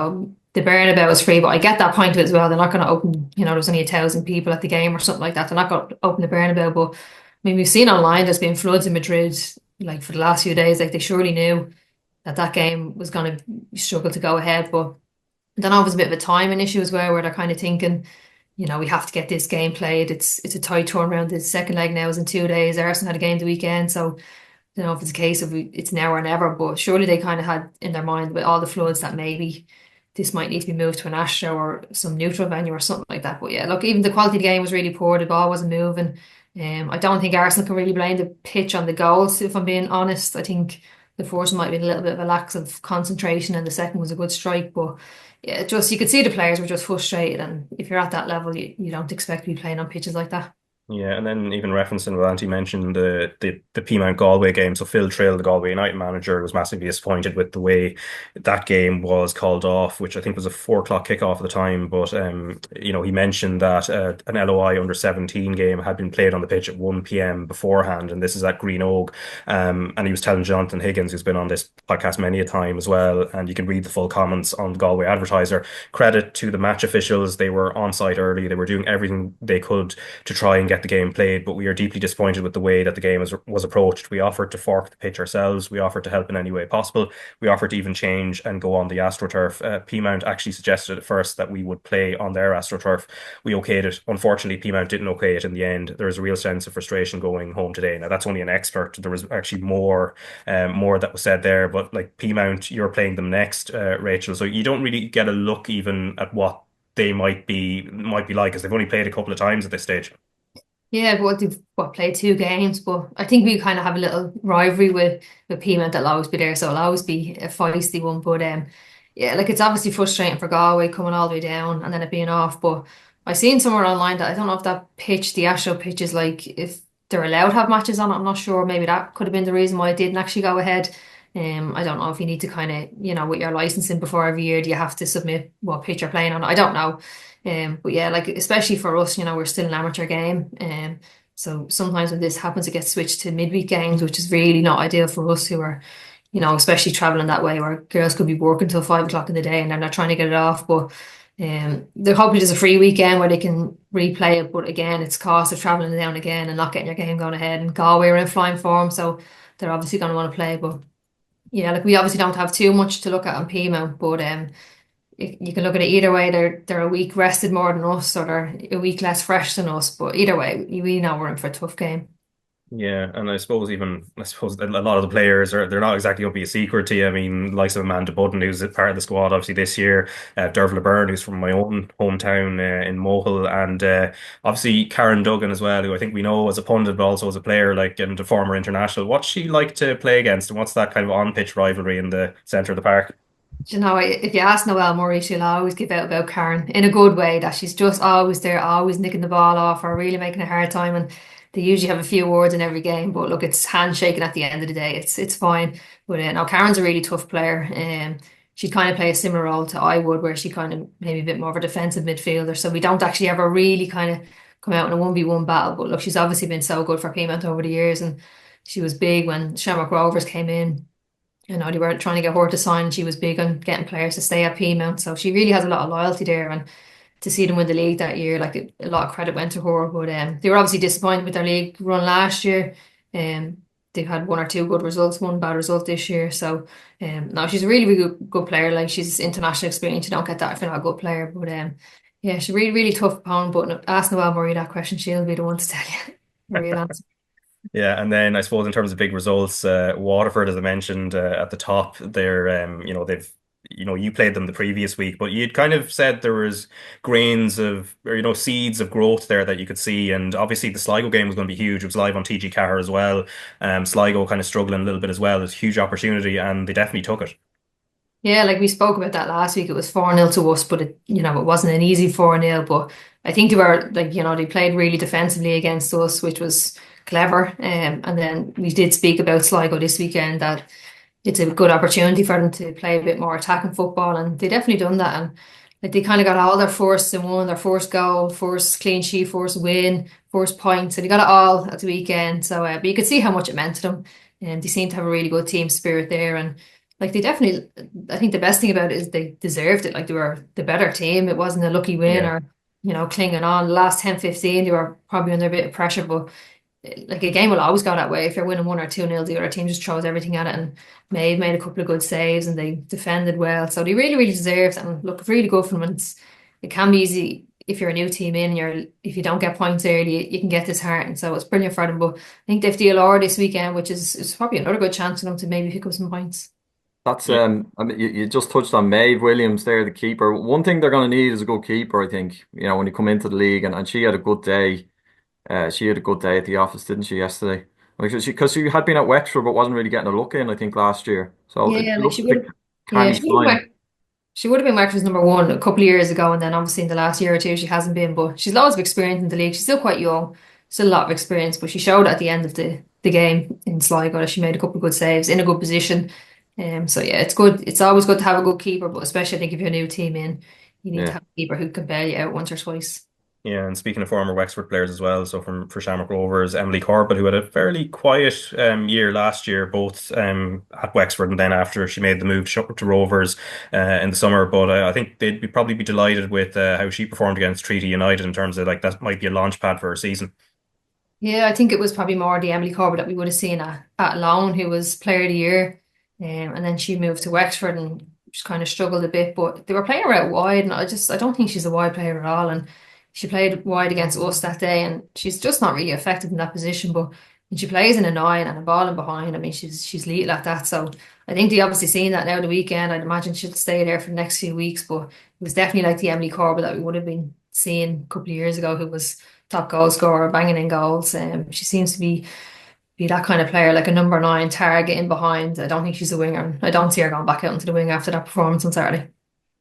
the Bernabeu is free, but I get that point of it as well. They're not going to open, there's only 1,000 people at the game or something like that. They're not going to open the Bernabeu. But I mean, we've seen online there's been floods in Madrid, like for the last few days. Like they surely knew that game was going to struggle to go ahead. But I don't know if it's a bit of a timing issue as well, where they're kind of thinking, we have to get this game played. It's a tight turnaround. The second leg now is in 2 days. Arsenal had a game the weekend, so I don't know if it's a case of it's now or never. But surely they kind of had in their mind with all the floods that maybe this might need to be moved to an Astro or some neutral venue or something like that. But yeah, look, even the quality of the game was really poor. The ball wasn't moving. I don't think Arsenal can really blame the pitch on the goals, if I'm being honest. I think the first might have been a little bit of a lack of concentration and the second was a good strike. But yeah, you could see the players were just frustrated, and if you're at that level, you don't expect to be playing on pitches like that. Yeah, and then even referencing what Antti mentioned, the Peamount Galway game. So Phil Trill, the Galway United manager, was massively disappointed with the way that game was called off, which I think was a 4 o'clock kickoff at the time. But he mentioned that an LOI under 17 game had been played on the pitch at 1 p.m. beforehand, and this is at Green Oak. And he was telling Jonathan Higgins, who's been on this podcast many a time as well, and you can read the full comments on the Galway Advertiser. Credit to the match officials; they were on site early. They were doing everything they could to try and get the game played, but we are deeply disappointed with the way that the game was approached. We offered to fork the pitch ourselves. We offered to help in any way possible. We offered to even change and go on the AstroTurf. Peamount actually suggested at first that we would play on their AstroTurf. We okayed it. Unfortunately, Peamount didn't okay it in the end. There was a real sense of frustration going home today. Now, that's only an excerpt. There was actually more that was said there, but like Peamount, you're playing them next, Rachel, so you don't really get a look even at what they might be like, because they've only played a couple of times at this stage. Yeah, but they've played 2 games, but I think we kind of have a little rivalry with Peamount that'll always be there, so it'll always be a feisty one. But yeah, like it's obviously frustrating for Galway coming all the way down and then it being off. But I seen somewhere online that I don't know if that pitch, the Astro pitch, is like if they're allowed to have matches on it. I'm not sure. Maybe that could have been the reason why it didn't actually go ahead. I don't know if you need to kind of, with your licensing before every year, do you have to submit what pitch you're playing on? I don't know. But yeah, like especially for us, we're still an amateur game. So sometimes when this happens, it gets switched to midweek games, which is really not ideal for us who are, especially traveling that way where girls could be working till 5 o'clock in the day and they're not trying to get it off. But they're hoping there's a free weekend where they can replay it. But again, it's cost of traveling down again and not getting your game going ahead. And Galway are in flying form, so they're obviously going to want to play. But yeah, like we obviously don't have too much to look at on Peamount, but you can look at it either way. They're a week rested more than us, or they're a week less fresh than us. But either way, we know we're in for a tough game. Yeah, and I suppose a lot of the players they're not exactly going to be a secret to you. I mean, likes of Amanda Budden, who's part of the squad obviously this year, Derval Byrne, who's from my own hometown in Mohill, and obviously Karen Duggan as well, who I think we know as a pundit but also as a player, like, and a former international. What's she like to play against, and what's that kind of on-pitch rivalry in the centre of the park? If you ask Noelle Murray, she'll always give out about Karen in a good way, that she's just always there, always nicking the ball off or really making a hard time. And they usually have a few words in every game, but look, it's handshaking at the end of the day. It's fine. But no, Karen's a really tough player. She'd kind of play a similar role to I would, where she kind of maybe a bit more of a defensive midfielder. So we don't actually ever really kind of come out in a 1v1 battle. But look, she's obviously been so good for Peamount over the years, and she was big when Shamrock Rovers came in. They were trying to get her to sign. She was big on getting players to stay at Peamount. So she really has a lot of loyalty there. And to see them win the league that year, like a lot of credit went to her. But they were obviously disappointed with their league run last year. They've had 1 or 2 good results, 1 bad result this year. So no, she's a really, really good player. Like, she's international experience. You don't get that if you're not a good player. But yeah, she's a really, really tough opponent. But ask Noelle Murray that question, she'll be the one to tell you the real answer. Yeah, and then I suppose in terms of big results, Waterford, as I mentioned at the top, they've you played them the previous week, but you'd kind of said there was grains of, or seeds of growth there that you could see, and obviously the Sligo game was going to be huge. It was live on TG Car as well. Sligo kind of struggling a little bit as well. It was a huge opportunity, and they definitely took it. Yeah, like we spoke about that last week. It was 4-0 to us, but it wasn't an easy 4-0. But I think they were they played really defensively against us, which was clever. And then we did speak about Sligo this weekend, that it's a good opportunity for them to play a bit more attacking football, and they definitely done that. And like they kind of got all their firsts in one, their first goal, first clean sheet, first win, first point. So they got it all at the weekend. So, but you could see how much it meant to them, and they seem to have a really good team spirit there. And like they definitely, I think the best thing about it is they deserved it. Like they were the better team. It wasn't a lucky win or clinging on. The last 10-15, they were probably under a bit of pressure, but like a game will always go that way. If you're winning 1 or 2-0, the other team just throws everything at it, and Maeve made a couple of good saves and they defended well. So they really, really deserved it, and look, really good for them. And it can be easy if you're a new team in, if you don't get points early, you can get disheartened. So it's brilliant for them. But I think they've DLR this weekend, which is probably another good chance for them to maybe pick up some points. That's I mean, you just touched on Maeve Williams there, the keeper. One thing they're going to need is a good keeper, I think. When you come into the league, and she had a good day. She had a good day at the office, didn't she, yesterday? Because she had been at Wexford but wasn't really getting a look in, I think, last year. So Yeah, it like looks like a canny sign. she would have been Wexford's number one a couple of years ago, and then obviously in the last year or two she hasn't been. But she's loads of experience in the league. She's still quite young, still a lot of experience. But she showed at the end of the game in Sligo that she made a couple of good saves in a good position. So yeah, it's good. It's always good to have a good keeper, but especially I think if you're a new team in, you need to Yeah. have a keeper who can bail you out once or twice. Yeah, and speaking of former Wexford players as well, so for Shamrock Rovers, Emily Corbett, who had a fairly quiet year last year, both at Wexford and then after she made the move to Rovers in the summer. But I think they'd probably be delighted with how she performed against Treaty United, in terms of like that might be a launch pad for her season. Yeah, I think it was probably more the Emily Corbett that we would have seen at Loan, who was Player of the Year, and then she moved to Wexford and just kind of struggled a bit. But they were playing her out wide, and I don't think she's a wide player at all. And she played wide against us that day, and she's just not really effective in that position. But when she plays in a 9 and a ball in behind, I mean, she's lethal at that. So I think they obviously seen that now the weekend. I'd imagine she'll stay there for the next few weeks. But it was definitely like the Emily Corbett that we would have been seeing a couple of years ago, who was top goal scorer, banging in goals. She seems to be that kind of player, like a number 9 target in behind. I don't think she's a winger. I don't see her going back out into the wing after that performance on Saturday.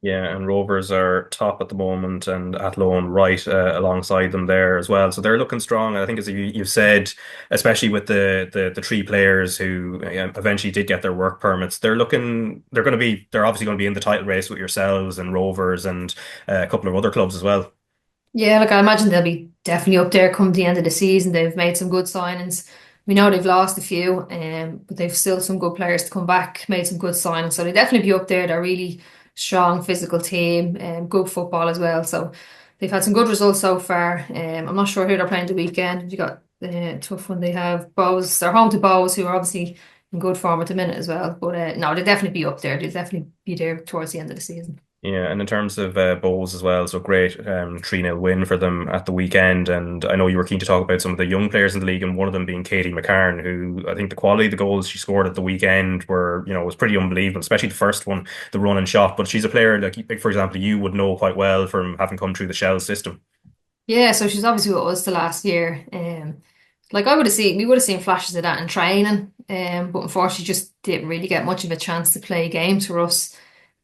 Yeah, and Rovers are top at the moment and at loan right alongside them there as well. So they're looking strong. I think, as you've said, especially with the three players who eventually did get their work permits, they're obviously going to be in the title race with yourselves and Rovers and a couple of other clubs as well. Yeah, look, I imagine they'll be definitely up there come the end of the season. They've made some good signings. We know they've lost a few, but they've still some good players to come back, made some good signings. So they definitely be up there. They're really strong physical team and good football as well. So they've had some good results so far. I'm not sure who they're playing the weekend. You got tough one. They have Bows. They're home to Bows, who are obviously in good form at the minute as well. But no, they'll definitely be up there. They'll definitely be there towards the end of the season. Yeah, and in terms of Bowes as well, so great 3-0 win for them at the weekend. And I know you were keen to talk about some of the young players in the league, and one of them being Katie McCarn, who I think the quality of the goals she scored at the weekend was pretty unbelievable, especially the first one, the run and shot. But she's a player, like for example, you would know quite well from having come through the Shell system. Yeah, so she's obviously with us the last year. Like we would have seen flashes of that in training, but unfortunately just didn't really get much of a chance to play games for us.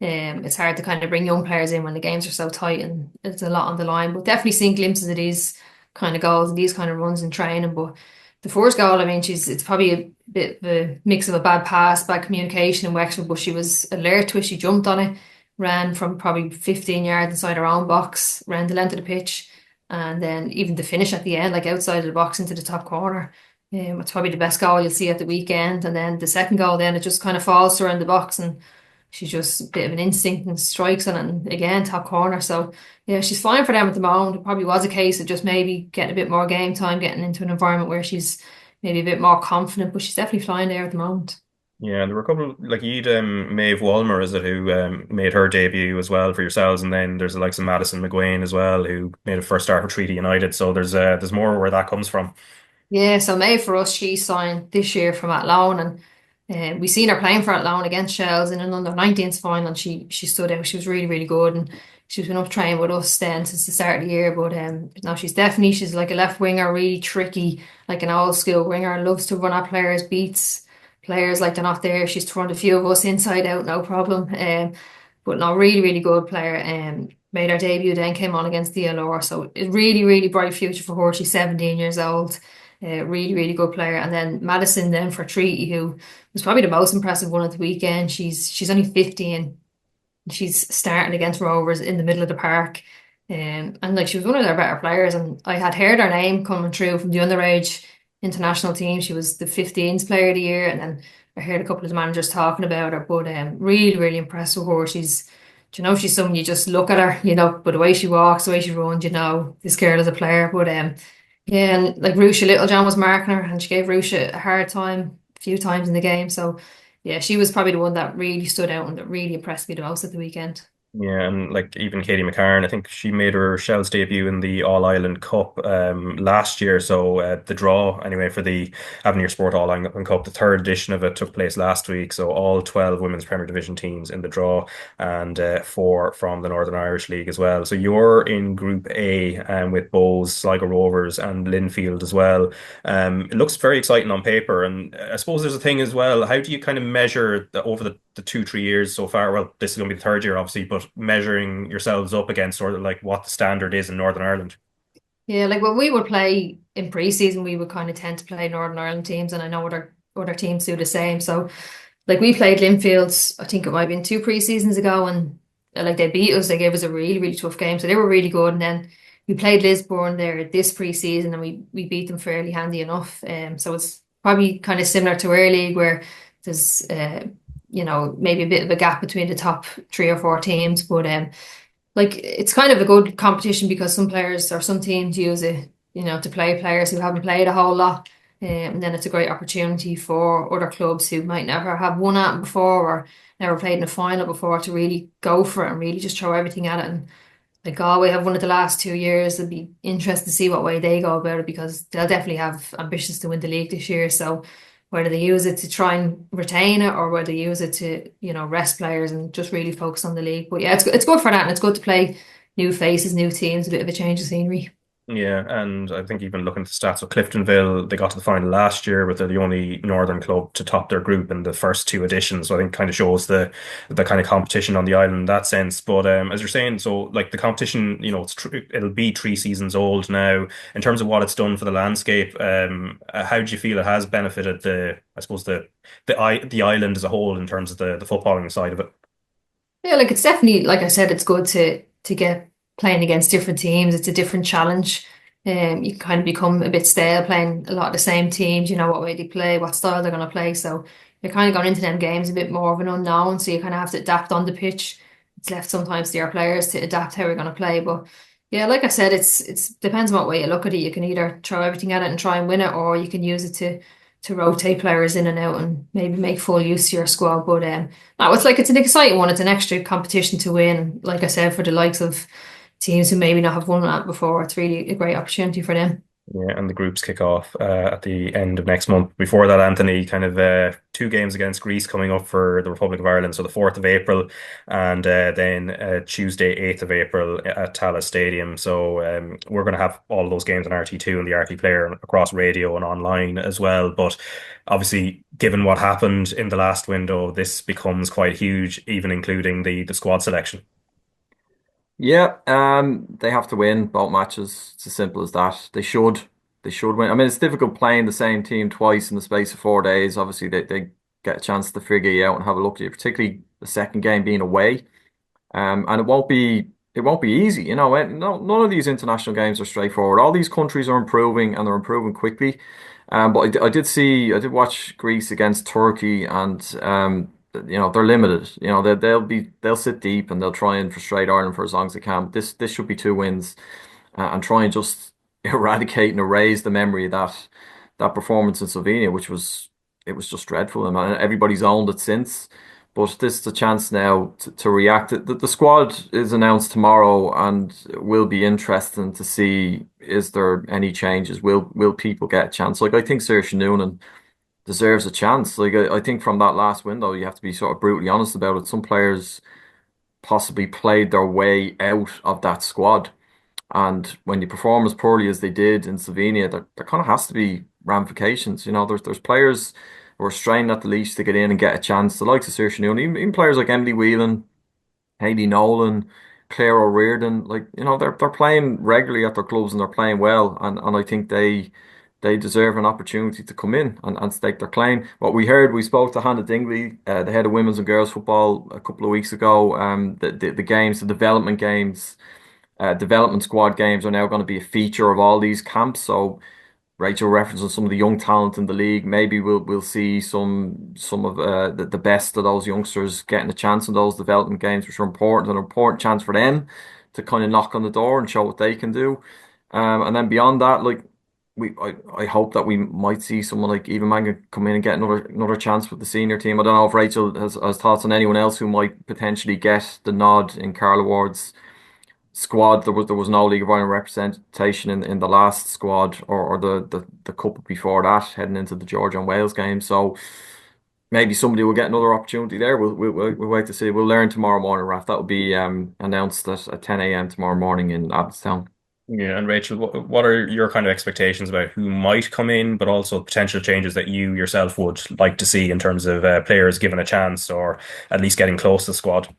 It's hard to kind of bring young players in when the games are so tight and it's a lot on the line. But definitely seeing glimpses of these kind of goals and these kind of runs in training. But the first goal, I mean, it's probably a bit of a mix of a bad pass, bad communication in Wexford, but she was alert to it. She jumped on it, ran from probably 15 yards inside her own box, ran the length of the pitch, and then even the finish at the end, like outside of the box into the top corner. It's probably the best goal you'll see at the weekend. And then the second goal, then it just kind of falls to her in the box, and she's just a bit of an instinct and strikes on it, and again, top corner. So yeah, she's fine for them at the moment. It probably was a case of just maybe getting a bit more game time, getting into an environment where she's maybe a bit more confident, but she's definitely flying there at the moment. Yeah, and there were a couple, like you'd Maeve Walmer, is it, who made her debut as well for yourselves, and then there's the likes of Madison McGuane as well, who made a first start for Treaty United. So there's more where that comes from. Yeah, so May for us, she signed this year from Athlone, and We seen her playing for Athlone against Shells in an under-19s final, and she stood out. She was really, really good, and she's been up training with us then since the start of the year. But now she's like a left winger, really tricky, like an old school winger. Loves to run at players, beats players like they're not there. She's thrown a few of us inside out, no problem. But no, really, really good player. Made her debut then, came on against DLR. So a really, really bright future for her. She's 17 years old. Really, really good player. And then Madison then for Treaty, who was probably the most impressive one at the weekend. She's only 15. She's starting against Rovers in the middle of the park. And like she was one of their better players. And I had heard her name coming through from the underage international team. She was the 15s player of the year. And then I heard a couple of the managers talking about her. But really, really impressed with her. She's someone you just look at her, but the way she walks, the way she runs, this girl is a player. But yeah, and like Rusha Littlejohn was marking her, and she gave Rusha a hard time a few times in the game. So yeah, she was probably the one that really stood out and that really impressed me the most at the weekend. Yeah, and like even Katie McCarron, I think she made her Shell's debut in the All Ireland Cup last year. So the draw, anyway, for the Avenir Sport All Ireland Cup, the third edition of it took place last week. So all 12 women's Premier Division teams in the draw, and four from the Northern Irish League as well. So you're in Group A with Bows, Sligo Rovers, and Linfield as well. It looks very exciting on paper, and I suppose there's a thing as well. How do you kind of measure over the 2-3 years so far? Well, this is going to be the third year, obviously, but measuring yourselves up against sort of like what the standard is in Northern Ireland. Yeah, like when we would play in pre-season, we would kind of tend to play Northern Ireland teams, and I know other teams do the same. So like we played Linfields, I think it might have been 2 pre-seasons ago, and like they beat us. They gave us a really, really tough game. So they were really good. And then we played Lisburn there this pre-season, and we beat them fairly handy enough. So it's probably kind of similar to our league, where there's maybe a bit of a gap between the top 3 or 4 teams. But like it's kind of a good competition because some players or some teams use it, to play players who haven't played a whole lot. And then it's a great opportunity for other clubs who might never have won at it before or never played in a final before to really go for it and really just throw everything at it. And like Galway have won it the last 2 years. It'd be interesting to see what way they go about it, because they'll definitely have ambitions to win the league this year. So whether they use it to try and retain it or whether they use it to, rest players and just really focus on the league. But yeah, it's good for that, and it's good to play new faces, new teams, a bit of a change of scenery. Yeah, and I think even looking at the stats of Cliftonville, they got to the final last year, but they're the only Northern club to top their group in the first 2 editions. So I think kind of shows the kind of competition on the island in that sense. But as you're saying, so like the competition, it'll be 3 seasons old now. In terms of what it's done for the landscape, how do you feel it has benefited the island as a whole in terms of the footballing side of it? Yeah, like it's definitely, like I said, it's good to get playing against different teams. It's a different challenge. You can kind of become a bit stale playing a lot of the same teams, what way they play, what style they're going to play. So you're kind of going into them games a bit more of an unknown. So you kind of have to adapt on the pitch. It's left sometimes to your players to adapt how we're going to play. But yeah, like I said, it's depends on what way you look at it. You can either throw everything at it and try and win it, or you can use it to rotate players in and out and maybe make full use of your squad. But no, it's an exciting one. It's an extra competition to win. Like I said, for the likes of teams who maybe not have won that before, it's really a great opportunity for them. Yeah, and the groups kick off at the end of next month. Before that, Anthony, kind of 2 games against Greece coming up for the Republic of Ireland. So the 4th of April and then Tuesday, 8th of April at Tallaght Stadium. So we're going to have all those games on RT2 and the RT Player across radio and online as well. But obviously, given what happened in the last window, this becomes quite huge, even including the squad selection. Yeah, they have to win both matches. It's as simple as that. They should win. I mean, it's difficult playing the same team twice in the space of 4 days. Obviously, they get a chance to figure you out and have a look at you, particularly the second game being away. And it won't be easy. None of these international games are straightforward. All these countries are improving, and they're improving quickly. But I did watch Greece against Turkey, and they're limited. They'll sit deep and they'll try and frustrate Ireland for as long as they can. This should be 2 wins, and try and just eradicate and erase the memory of that performance in Slovenia, which was just dreadful. And everybody's owned it since. But this is a chance now to react. The squad is announced tomorrow, and will be interesting to see, is there any changes? Will people get a chance? Like I think Saoirse Noonan deserves a chance. Like I think from that last window, you have to be sort of brutally honest about it. Some players possibly played their way out of that squad. And when you perform as poorly as they did in Slovenia, there kind of has to be ramifications. You know, there's players who are straining at the leash to get in and get a chance. The likes of Saoirse Noon, even players like Emily Whelan, Hayley Nolan, Claire O'Riordan, like, you know, they're playing regularly at their clubs and they're playing well. And I think they deserve an opportunity to come in and stake their claim. What we heard, we spoke to Hannah Dingley, the head of women's and girls football, a couple of weeks ago. The games, the development games, development squad games are now going to be a feature of all these camps. So Rachel referencing some of the young talent in the league. Maybe we'll see some of the best of those youngsters getting a chance in those development games, which are important, an important chance for them to kind of knock on the door and show what they can do. And then beyond that, like I hope that we might see someone like Eva Mangan come in and get another chance with the senior team. I don't know if Rachel has thoughts on anyone else who might potentially get the nod in Carla Ward's squad. There was no League of Ireland representation in the last squad or the couple before that, heading into the Georgia and Wales game. So maybe somebody will get another opportunity there. We'll wait to see. We'll learn tomorrow morning, Raf. That will be announced at 10 a.m. tomorrow morning in Abbottstown. Yeah, and Rachel, what are your kind of expectations about who might come in, but also potential changes that you yourself would like to see in terms of players given a chance or at least getting close to the squad?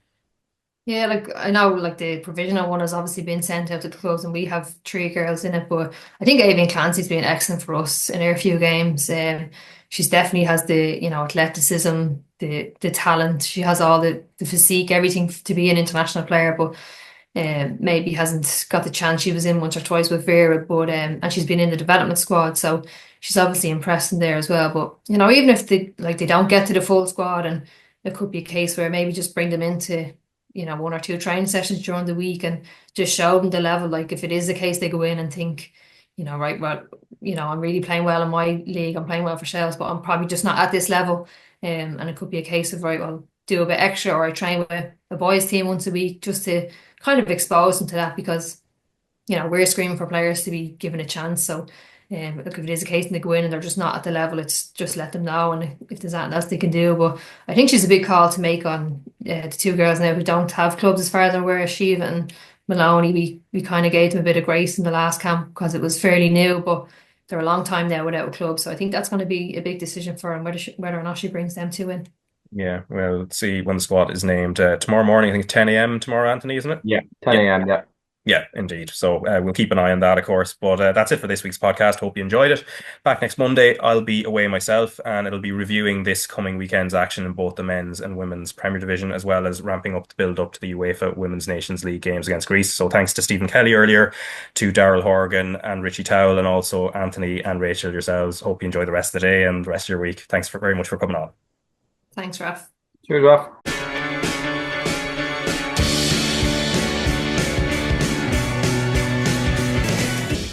Yeah, like I know like the provisional one has obviously been sent out to the clubs and we have three girls in it, but I think Avian Clancy's been excellent for us in her few games. She's definitely has the, you know, athleticism, the talent. She has all the physique, everything to be an international player, but maybe hasn't got the chance. She was in once or twice with Vera, but and she's been in the development squad, so she's obviously impressed in there as well. But you know, even if they don't get to the full squad, and it could be a case where maybe just bring them into, you know, one or two training sessions during the week and just show them the level. Like if it is the case they go in and think, you know, right, well, you know, I'm really playing well in my league, I'm playing well for Shells, but I'm probably just not at this level. And it could be a case of, right, well, do a bit extra, or I train with a boys team once a week just to kind of expose them to that, because, you know, we're screaming for players to be given a chance. So look, if it is a case and they go in and they're just not at the level, it's just let them know, and if there's anything else they can do. But I think she's a big call to make on the two girls now who don't have clubs as far as I'm aware. Shiva and Maloney, we kind of gave them a bit of grace in the last camp because it was fairly new, but they're a long time now without a club. So I think that's going to be a big decision for her, and whether or not she brings them two in. Yeah, well, let's see when the squad is named tomorrow morning. I think 10 a.m. tomorrow, Anthony, isn't it? Yeah, 10 a.m. Yeah. Yeah, indeed. So we'll keep an eye on that, of course. But that's it for this week's podcast. Hope you enjoyed it. Back next Monday, I'll be away myself, and it'll be reviewing this coming weekend's action in both the men's and women's Premier Division, as well as ramping up the build up to the UEFA Women's Nations League games against Greece. So thanks to Stephen Kelly earlier, to Daryl Horgan and Richie Towell, and also Anthony and Rachel yourselves. Hope you enjoy the rest of the day and the rest of your week. Thanks very much for coming on. Thanks, Raf. Cheers, Raf.